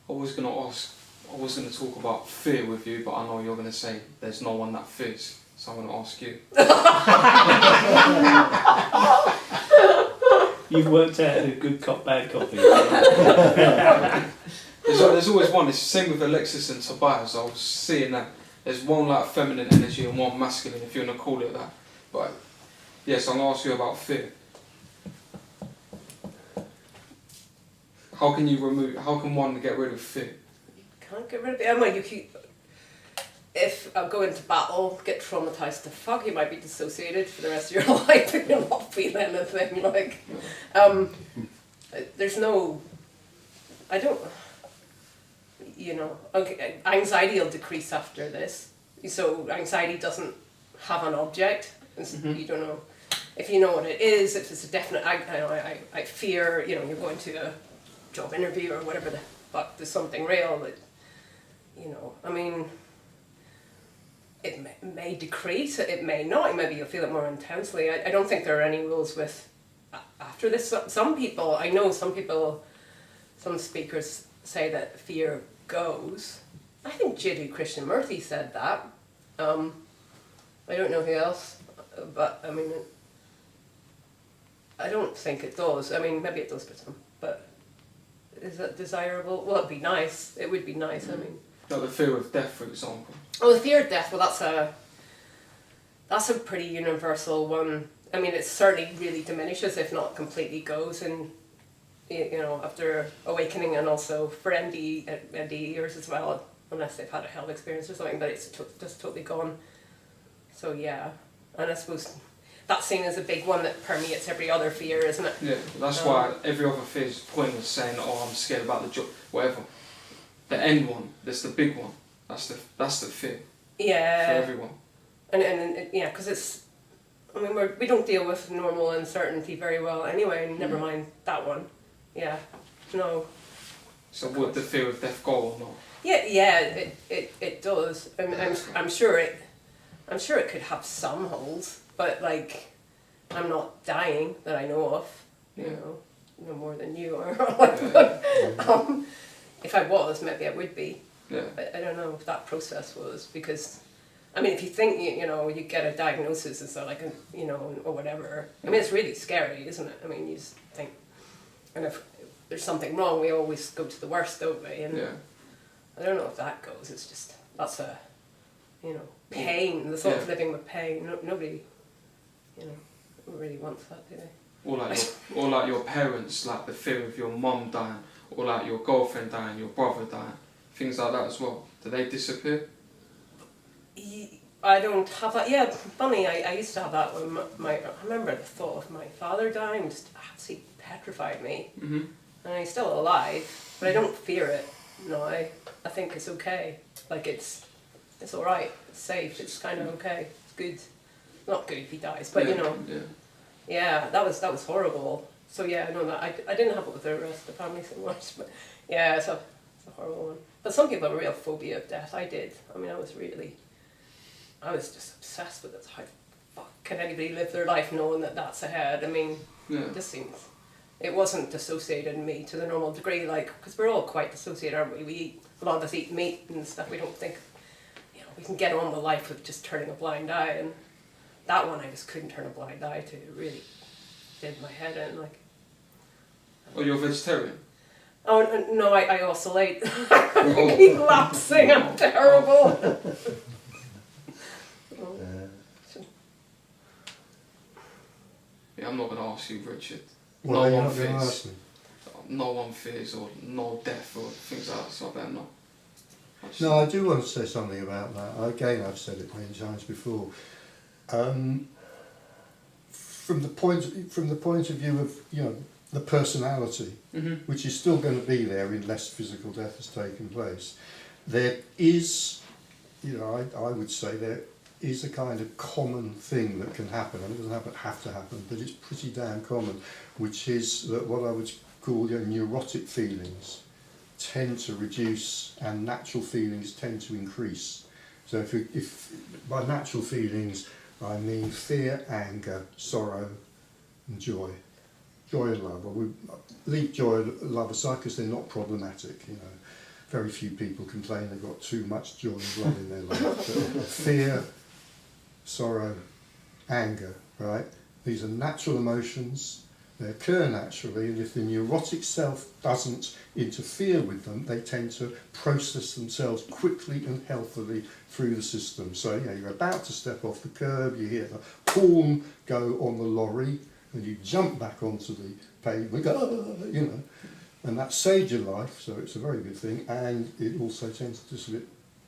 I was going to talk about fear with you, but I know you're going to say there's no one that fears, so I'm going to ask you. You've worked out a good cop, bad copy. There's always one. It's the same with Alexis and Tobias. I was seeing that there's one like feminine energy and one masculine, if you want to call it that. But yes, I'm going to ask you about fear. How can one get rid of fear? Can't get rid of it. Well, you keep. If I go into battle, get traumatized to fuck, you might be dissociated for the rest of your life and you'll not feel anything. Like, there's no. I don't. Okay, anxiety will decrease after this. So anxiety doesn't have an object. You don't know if you know what it is. If it's a definite. I fear. You're going to a job interview or whatever the fuck. There's something real that. I mean, it may decrease, it may not, maybe you'll feel it more intensely. I don't think there are any rules with after this. Some speakers say that fear goes. I think Jiddu Krishnamurti said that. I don't know who else, but I mean, I don't think it does. I mean, maybe it does for some, but is that desirable? Well, it'd be nice. It would be nice, I mean. Like the fear of death, for example. Oh, the fear of death. Well, that's a pretty universal one. I mean, it certainly really diminishes, if not completely goes, in after awakening, and also for ND years as well, unless they've had a health experience or something, but it's just totally gone. So yeah, and I suppose that's seen as a big one that permeates every other fear, isn't it? Yeah, that's why every other fear is pointless, saying, oh, I'm scared about the job, whatever. The end one, that's the big one. That's the fear. Yeah. For everyone. And yeah, because it's, I mean, we don't deal with normal uncertainty very well anyway, never mind that one. Yeah, no. So would the fear of death go or not? Yeah, it does. I'm sure it could have some holes, but like, I'm not dying that I know of, no more than you are. If I was, maybe I would be. Yeah. But I don't know if that process was, because, I mean, if you think, you get a diagnosis and so like, or whatever, I mean, it's really scary, isn't it? I mean, you just think, and if there's something wrong, we always go to the worst, don't we? And Yeah. I don't know if that goes, it's just, that's a, pain, the thought of living with pain. Nobody, really wants that, do they? Or like your parents, like the fear of your mum dying, or like your girlfriend dying, your brother dying, things like that as well. Do they disappear? I don't have that. Yeah, funny, I used to have that when I remember the thought of my father dying just absolutely petrified me. Mm-hmm. And he's still alive, but I don't fear it. No, I think it's okay. Like it's alright, it's safe, it's kind of okay, it's good. Not good if he dies, but yeah, that was horrible. So yeah, no, I didn't have it with the rest of the family so much, but yeah, it's a horrible one. But some people have a real phobia of death. I did. I mean, I was just obsessed with it. How the fuck can anybody live their life knowing that that's ahead? I mean, it just seems, it wasn't dissociated in me to the normal degree, like, because we're all quite dissociated, aren't we? A lot of us eat meat and stuff. We don't think, we can get on with life with just turning a blind eye, and that one I just couldn't turn a blind eye to. It really did my head in, like. Oh, you're a vegetarian? Oh, no, I oscillate. I keep lapsing, I'm terrible. Yeah, I'm not going to ask you, Richard. Well, you're not going to ask me. No one fears, or no death, or things like that, so I better not. No, I do want to say something about that. Again, I've said it many times before. From the point of view of the personality, which is still going to be there unless physical death has taken place, there is, I would say there is a kind of common thing that can happen, and it doesn't have to happen, but it's pretty damn common, which is that what I would call neurotic feelings tend to reduce and natural feelings tend to increase. So if by natural feelings I mean fear, anger, sorrow and joy. Joy and love. Well, we leave joy and love aside because they're not problematic. Very few people complain they've got too much joy and love in their life. But fear, sorrow, anger, right? These are natural emotions. They occur naturally, and if the neurotic self doesn't interfere with them, they tend to process themselves quickly and healthily through the system. So, you're about to step off the curb, you hear the horn go on the lorry, and you jump back onto the pavement, and that saves your life, so it's a very good thing, and it also tends to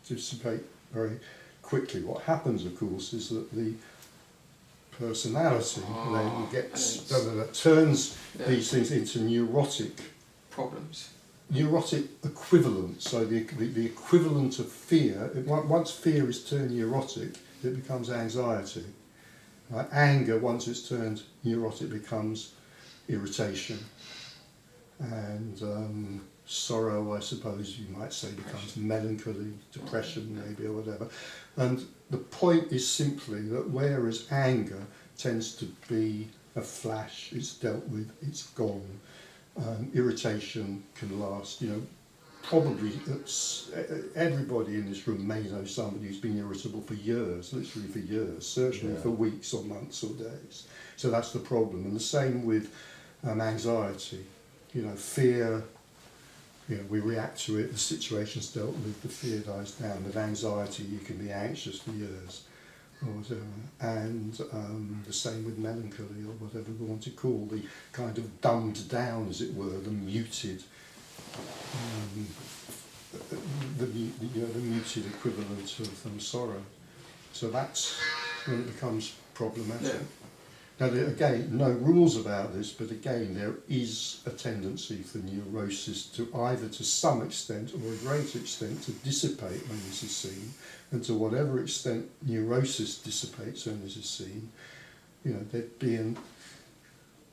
dissipate very quickly. What happens, of course, is that the personality then that turns these things into neurotic problems. Neurotic equivalent. So the equivalent of fear. Once fear is turned neurotic, it becomes anxiety. Right? Anger, once it's turned neurotic, becomes irritation, and sorrow, I suppose you might say, becomes melancholy, depression maybe, or whatever. And the point is simply that whereas anger tends to be a flash, it's dealt with, it's gone. Irritation can last, probably everybody in this room may know somebody who's been irritable for years, literally for years, certainly for weeks or months or days. So that's the problem. And the same with anxiety. Fear, we react to it, the situation's dealt with, the fear dies down. With anxiety, you can be anxious for years. or whatever, and the same with melancholy, or whatever we want to call the kind of dumbed down, as it were, the muted, the muted equivalent of sorrow. So that's when it becomes problematic. Yeah. Now, again, no rules about this, but again, there is a tendency for neurosis to either to some extent or a great extent to dissipate when this is seen, and to whatever extent neurosis dissipates when this is seen, there'd be an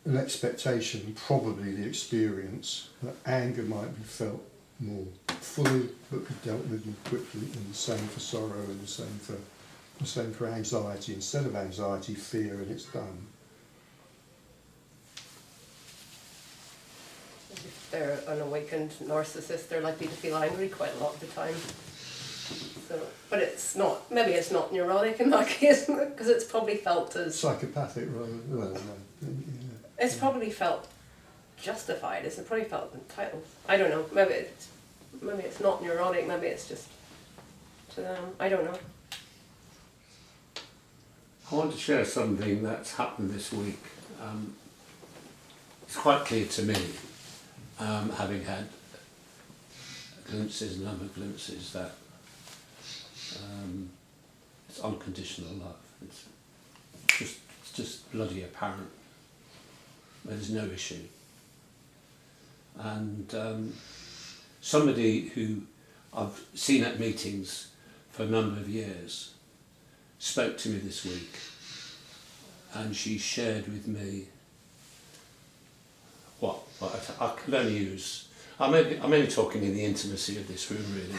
expectation, probably the experience, that anger might be felt more fully, but be dealt with more quickly, and the same for sorrow, and the same for anxiety. Instead of anxiety, fear, and it's done. If they're an awakened narcissist, they're likely to feel angry quite a lot of the time. So, but it's not, maybe it's not neurotic in that case, because it's probably felt as... Psychopathic, rather. Well, no. It's probably felt justified, it's probably felt entitled. I don't know, maybe it's not neurotic, maybe it's just to them, I don't know. I want to share something that's happened this week. It's quite clear to me, having had glimpses, a number of glimpses, that it's unconditional love. It's just bloody apparent. There's no issue. And somebody who I've seen at meetings for a number of years spoke to me this week, and she shared with me what I could only use. I'm only talking in the intimacy of this room, really.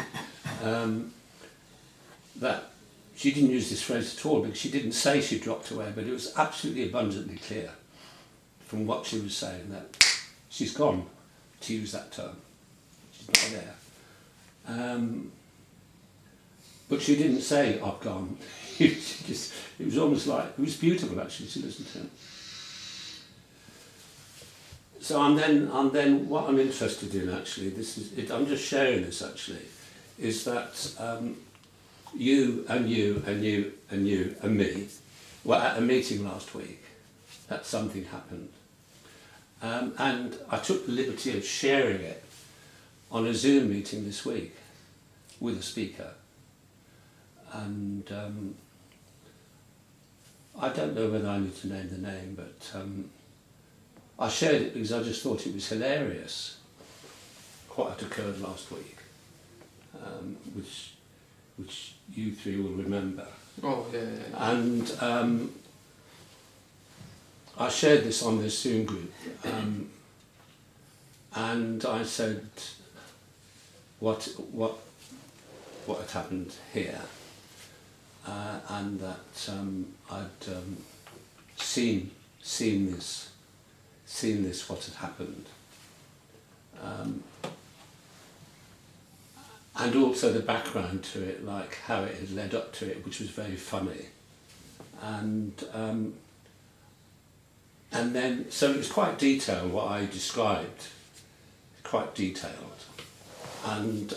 That she didn't use this phrase at all, because she didn't say she dropped away, but it was absolutely abundantly clear from what she was saying that she's gone, to use that term. She's not there. But she didn't say, I've gone. It was almost like, it was beautiful actually to listen to. So I'm then what I'm interested in actually, I'm just sharing this actually, is that you and you and you and you and me were at a meeting last week that something happened. And I took the liberty of sharing it on a Zoom meeting this week with a speaker. And I don't know whether I need to name the name, but I shared it because I just thought it was hilarious what had occurred last week, which you three will remember. Oh, yeah. And I shared this on this Zoom group, and I said what had happened here, and that I'd seen this what had happened, and also the background to it, like how it had led up to it, which was very funny, and then, so it was quite detailed, what I described, quite detailed. And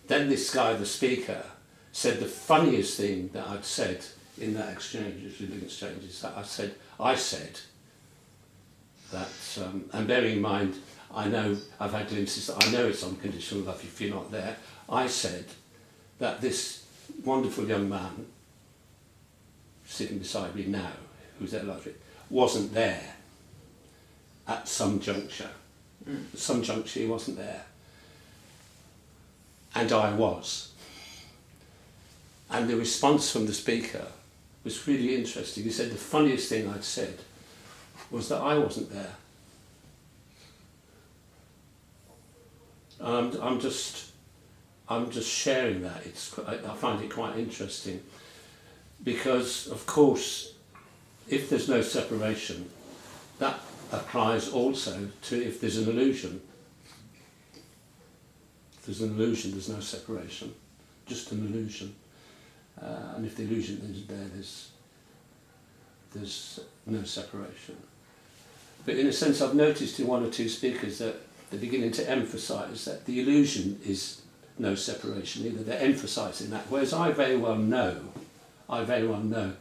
then this guy, the speaker, said the funniest thing that I'd said in that exchange, is that I said that, and bearing in mind, I know, I've had glimpses, I know it's unconditional love if you're not there, I said that this wonderful young man, sitting beside me now, who's there last week, wasn't there at some juncture. At some juncture he wasn't there. And I was. And the response from the speaker was really interesting. He said the funniest thing I'd said was that I wasn't there. I'm just sharing that. I find it quite interesting because, of course, if there's no separation, that applies also to if there's an illusion. If there's an illusion, there's no separation, just an illusion. And if the illusion isn't there, there's no separation. But in a sense, I've noticed in one or two speakers that they're beginning to emphasise that the illusion is no separation either. They're emphasising that, whereas I very well know, I very well know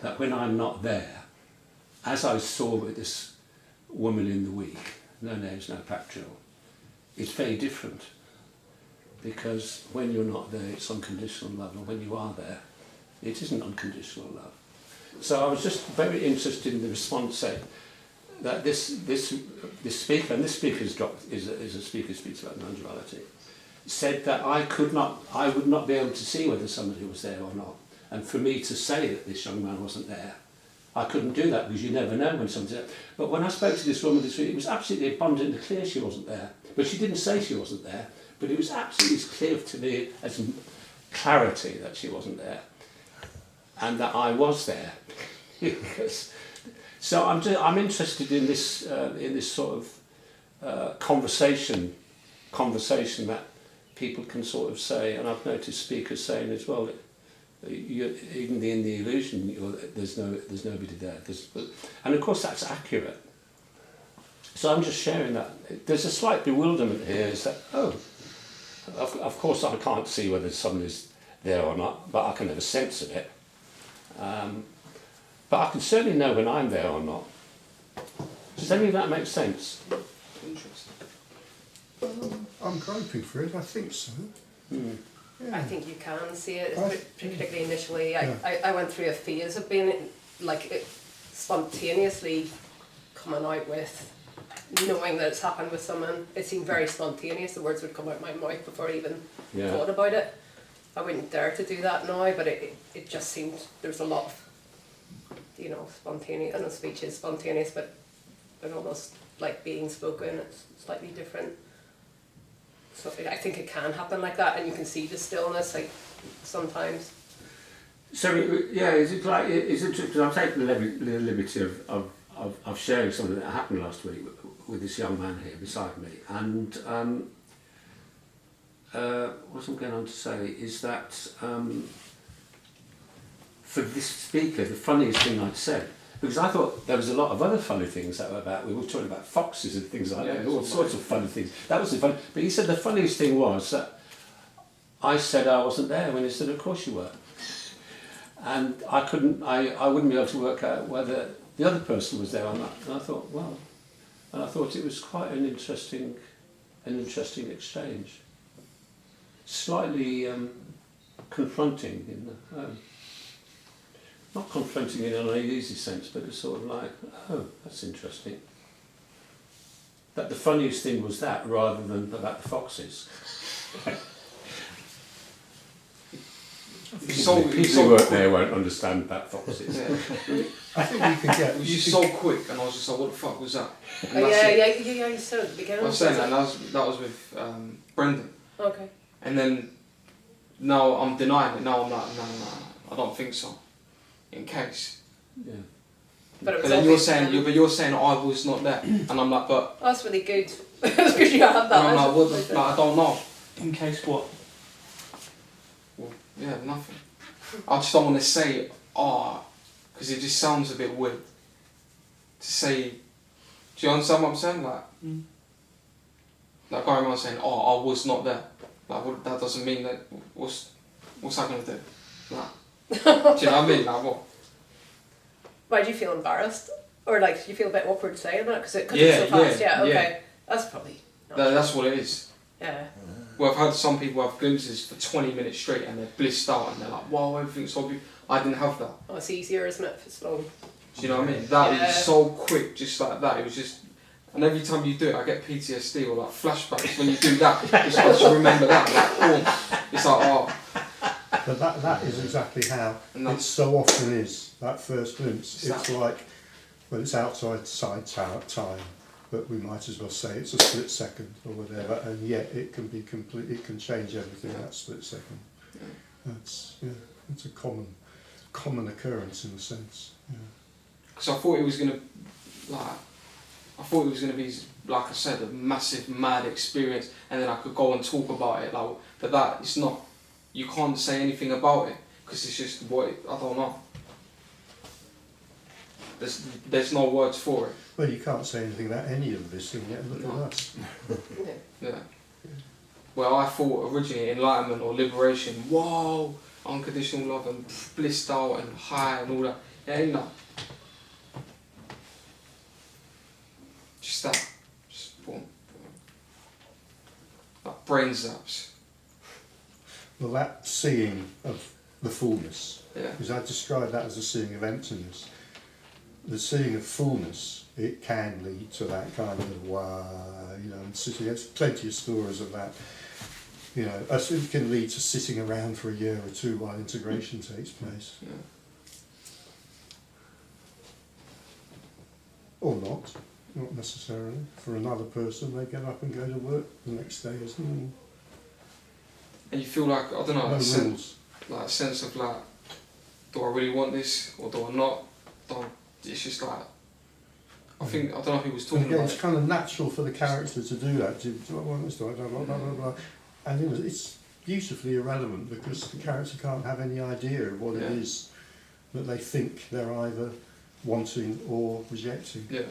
that when I'm not there, as I saw with this woman in the week, no names, no factual, it's very different. Because when you're not there, it's unconditional love, and when you are there, it isn't unconditional love. So I was just very interested in the response saying that this speaker, and this speaker is a speaker who speaks about non-duality, said that I would not be able to see whether somebody was there or not. And for me to say that this young man wasn't there, I couldn't do that because you never know when somebody's there. But when I spoke to this woman this week, it was absolutely abundantly clear she wasn't there. But she didn't say she wasn't there, but it was absolutely clear to me as clarity that she wasn't there. And that I was there. So I'm interested in this sort of conversation that people can sort of say, and I've noticed speakers saying as well, even in the illusion, there's nobody there. And of course that's accurate. So I'm just sharing that. There's a slight bewilderment here. Is that of course I can't see whether somebody's there or not, but I can have a sense of it. But I can certainly know when I'm there or not. Does any of that make sense? Interesting. I'm groping for it, I think so. Mm. I think you can see it, Right. particularly initially. Yeah. I went through a phase of being like it spontaneously coming out with knowing that it's happened with someone. It seemed very spontaneous. The words would come out my mouth before I even thought about it. I wouldn't dare to do that now, but it just seemed there's a lot of, spontaneous. I know speech is spontaneous, but they're almost like being spoken. It's slightly different. So I think it can happen like that, and you can see the stillness like sometimes. So is it because I'm taking the liberty of sharing something that happened last week with this young man here beside me, and what I'm going on to say is that for this speaker, the funniest thing I'd said, because I thought there was a lot of other funny things that were about, we were talking about foxes and things like that, all sorts of funny things. That was the fun. But he said the funniest thing was that I said I wasn't there when he said, of course you were. And I wouldn't be able to work out whether the other person was there or not. And I thought, it was quite an interesting exchange. Slightly confronting in the not confronting in an uneasy sense, but it's sort of like, oh, that's interesting. That the funniest thing was that rather than about the foxes. People who weren't there won't understand about foxes. Yeah. I think we can get... It was just so quick, and I was just like, what the fuck was that? And Yeah, you said at the beginning. I was saying that, and that was with Brendan. Okay. And then, now I'm denying it, now I'm like, no, I don't think so. In case. Yeah. But then you're saying I was not there, and I'm like, but... That's really good. Because you had that. And I'm like, I don't know. In case what? Well, yeah, nothing. I just don't want to say, because it just sounds a bit weird. To say, do you understand what I'm saying? Like going around saying, I was not there. Like, that doesn't mean that, what's that going to do? Nah. Do you know what I mean? Like, what? Why do you feel embarrassed? Or like, do you feel a bit awkward saying that? Because it's so fast? Yeah, okay. Yeah. That's probably... That's what it is. Yeah. Well, I've had some people have glimpses for 20 minutes straight and they're blissed out and they're like, wow, everything's so beautiful. I didn't have that. Oh, it's easier, isn't it, if it's slow? Do you know what I mean? That was so quick, just like that. It was just... And every time you do it, I get PTSD or like flashbacks when you do that. It's like, to remember that. Like, it's like, But that is exactly how it so often is, that first glimpse. Exactly. It's like, well, it's outside time, but we might as well say it's a split second or whatever, and yet it can be complete. It can change everything in that split second. It's a common occurrence in a sense. because I thought it was gonna be like I said, a massive mad experience, and then I could go and talk about it. Like, but that it's not. You can't say anything about it because it's just I don't know. There's no words for it. Well, you can't say anything about any of this, and yet look at us. Yeah. Well, I thought originally enlightenment or liberation. Whoa! unconditional love and blissed out and high and all that. It ain't that. Just that. Just boom, boom. Like brain zaps. Well, that seeing of the fullness, Yeah. because I describe that as a seeing of emptiness. The seeing of fullness, it can lead to that kind of wow, you know, and sitting, there's plenty of stories of that. You know, it can lead to sitting around for a year or two while integration takes place. Yeah. Or not necessarily. For another person, they get up and go to work the next day as normal. And you feel like, I don't know, No a rules. sense of like, do I really want this or do I not? It's just like, I don't know who was And talking again, about it's it. kind of natural for the character to do that. Do I want this? Do I don't? Blah, blah, blah, blah. And you know, it's beautifully irrelevant because the character can't have any idea of what it Yeah. is that they think they're either wanting or rejecting. Yeah,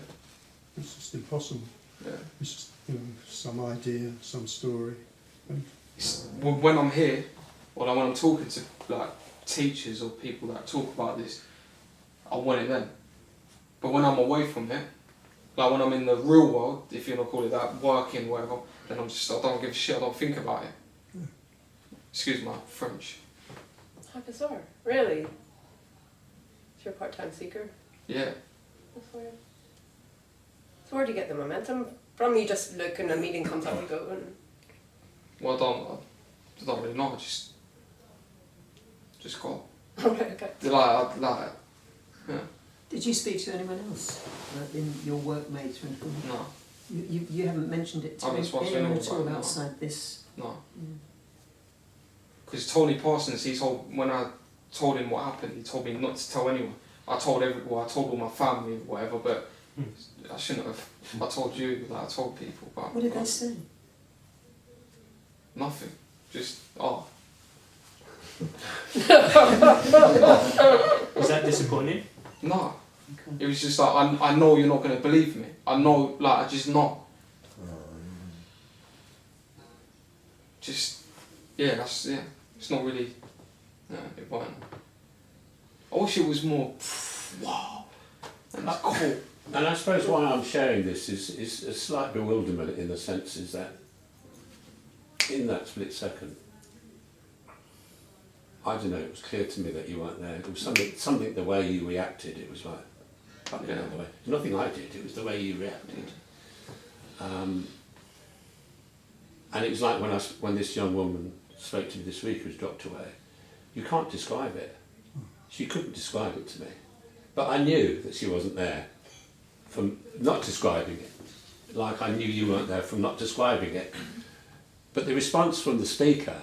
It's just impossible. yeah. It's just, you know, some idea, some story. When I'm here, or like when I'm talking to like teachers or people that talk about this, I want it then. But when I'm away from it, like when I'm in the real world, if you want to call it that, working, whatever, then I don't give a shit, I don't think about it. Excuse my French. How bizarre. Really? So you're a part-time seeker? Yeah. That's weird. So where do you get the momentum from? You just look and a meeting comes up and go and... Well, I don't really know, I just go. Right, okay. Yeah, Did you speak to anyone else in your workmates or anything? no, You haven't mentioned it to I haven't spoken to anyone anyone at all about it, no. outside this? no. Mm. Because Tony Parsons, when I told him what happened, he told me not to tell anyone. I told I told all my family, whatever, but I shouldn't have. I told you, like I told people, but What did they say? nothing. Just Is that disappointing? no. Okay. It was just like I know you're not gonna believe me. I know, like I just know. Just that's It's not really. Yeah, it won't. I wish it was more. Wow. And it's cool. And I suppose why I'm sharing this is a slight bewilderment in the sense is that in that split second, I don't know, it was clear to me that you weren't there. It was something the way you reacted, it was like, fucking hell, the way. Nothing I did, it was the way you reacted. And it was like when this young woman spoke to me this week who's dropped away, you can't describe it. She couldn't describe it to me. But I knew that she wasn't there from not describing it. Like I knew you weren't there from not describing it. But the response from the speaker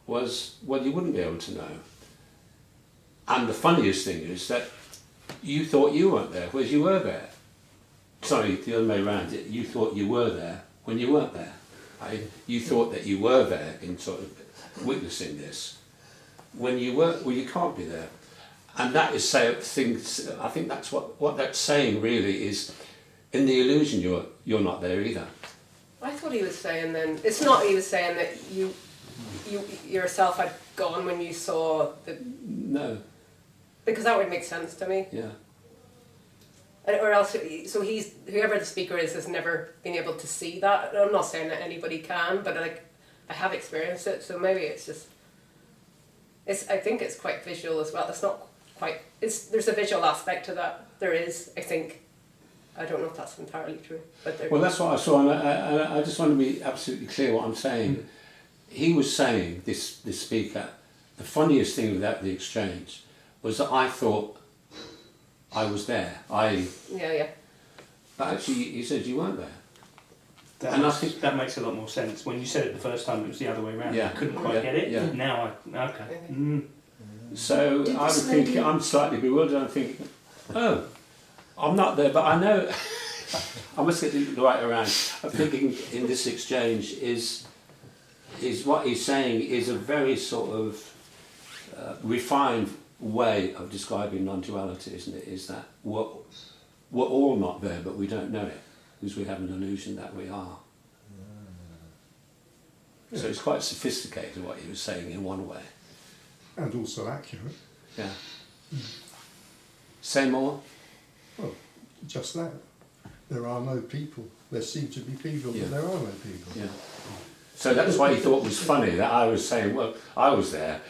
was, well, you wouldn't be able to know. And the funniest thing is that you thought you weren't there, whereas you were there. Sorry, the other way around, you thought you were there when you weren't there. You thought that you were there in sort of witnessing this when you weren't, well, you can't be there. And that is things. I think that's what that's saying really is, in the illusion you're not there either. I thought he was saying then, it's not he was saying that you yourself had gone when you saw the... No. Because that would make sense to me. Yeah. Or else, so whoever the speaker is has never been able to see that. I'm not saying that anybody can, but like, I have experienced it, so maybe it's just... I think it's quite visual as well. It's not quite... There's a visual aspect to that. There is, I think. I don't know if that's entirely true, but there... Well, that's what I saw, and I just want to be absolutely clear what I'm saying. He was saying, this speaker, the funniest thing about the exchange was that I thought I was there. Yeah. But actually, he said you weren't there. That makes a lot more sense. When you said it the first time, it was the other way around. Yeah. I couldn't quite get it. Yeah. Now okay. So Did I was this lady- thinking, I'm slightly bewildered. I'm thinking, oh, I'm not there, but I know. I must get the right around. I'm thinking in this exchange is what he's saying is a very sort of refined way of describing non-duality, isn't it? Is that we're all not there, but we don't know it because we have an illusion that we are. So it's quite sophisticated what he was saying in one way. And also accurate. Yeah. Say more? Well, just that. There are no people. There seem to be people, Yeah. but there are no people. Yeah. So that's why he thought it was funny that I was saying, well, I was there.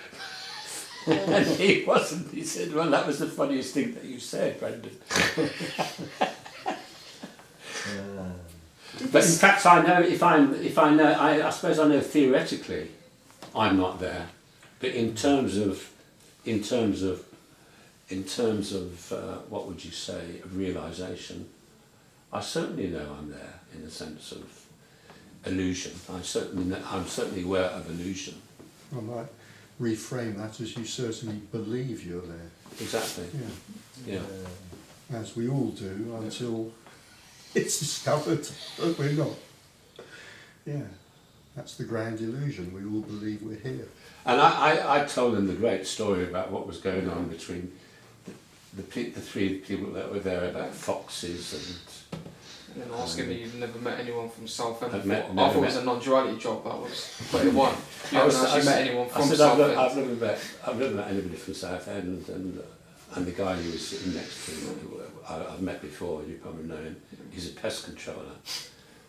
And he wasn't. He said, well, that was the funniest thing that you said, Brendan. But in fact, I know I suppose I know theoretically I'm not there, but in terms of what would you say, of realisation, I certainly know I'm there in the sense of illusion. I'm certainly aware of illusion. I might reframe that as you certainly believe you're there. Exactly. Yeah. Yeah. As we all do until it's discovered that we're not. Yeah. That's the grand illusion. We all believe we're here. And I told him the great story about what was going on between the three people that were there about foxes And then asking me, you've never met anyone from Southend I've before. never I thought it was met- a non-duality job, that was. But it wasn't. You I haven't was- actually I met said- anyone I from said, Southend. I've never met anybody from Southend, and the guy who was sitting next to me, who I've met before, you probably know him, he's a pest controller.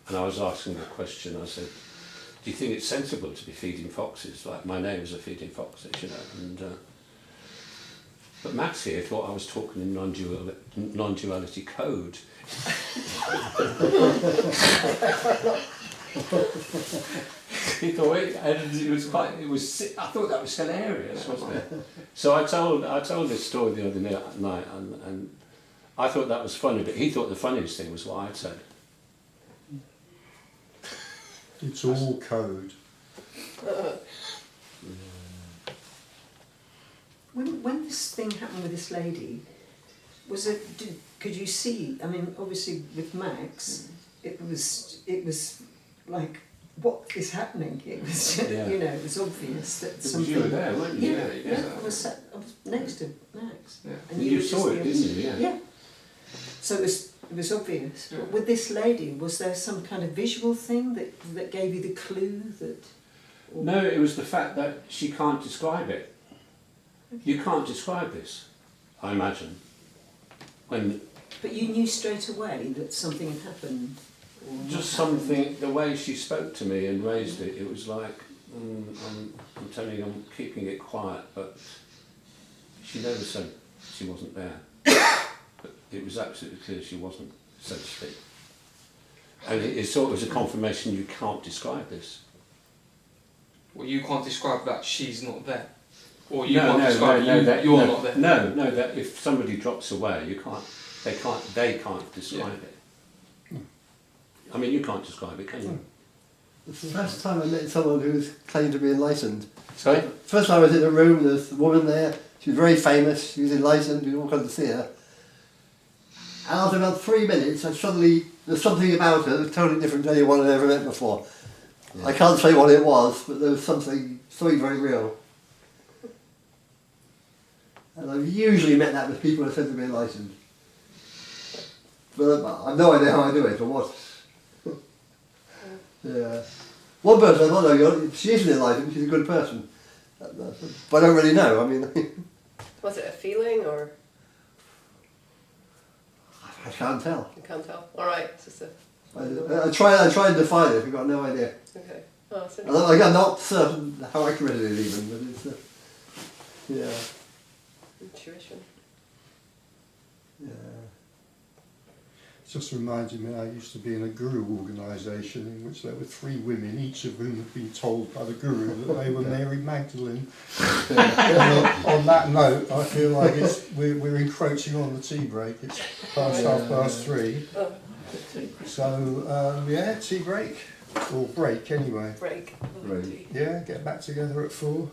And I was asking the question, I said, do you think it's sensible to be feeding foxes? Like my neighbours are feeding foxes, you know. And but Max here thought I was talking in non-duality code. He thought I thought that was hilarious, wasn't it? So I told this story the other night, and I thought that was funny, but he thought the funniest thing was what I'd said. It's all code. When this thing happened with this lady, could you see? I mean, obviously with Max, it was like, what is happening? It was, Yeah. you know, it was obvious that Because something. you were there, weren't you? Yeah. I was next to Max. Yeah. And You were saw just it, the didn't other- you? Yeah. Yeah. So it was obvious. Yeah. But with this lady, was there some kind of visual thing that gave you the clue that? Or- No, it was the fact that she can't describe it. You can't describe this, I imagine. But you knew straight away that something had happened. Or not Just happened. something, the way she spoke to me and raised it, it was like, I'm telling you, I'm keeping it quiet, but she never said she wasn't there. But it was absolutely clear she wasn't, so to speak. And it sort of was a confirmation you can't describe this. Well, you can't describe that she's not there. Or You're not there. No, that if somebody drops away, they can't describe it. I mean, you can't describe it, can you? It's the first time I met someone who's claimed to be enlightened. Sorry? First time I was in a room, there's a woman there, she was very famous, she was enlightened, we all come to see her. And after about 3 minutes, there's something about her that was totally different to anyone I'd ever met before. Yeah. I can't say what it was, but there was something very real. And I've usually met that with people who are said to be enlightened. But I've no idea how I do it, or what. Yeah. One person I thought, no, she isn't enlightened, she's a good person. But I don't really know, I mean, Was it a feeling or I can't tell. you can't tell? Alright, it's just a. I try and define it, I've got no idea. Okay. Oh, it's I'm not certain how accurate it is even, but it's, yeah. intuition. Yeah. It just reminded me I used to be in a guru organisation in which there were 3 women, each of whom had been told by the guru that they were Mary Magdalene. On that note, I feel like we're encroaching on the tea break. It's past 3:30. Oh, So, yeah, tea break. Or break anyway. break. Right. Yeah, get back together at 4.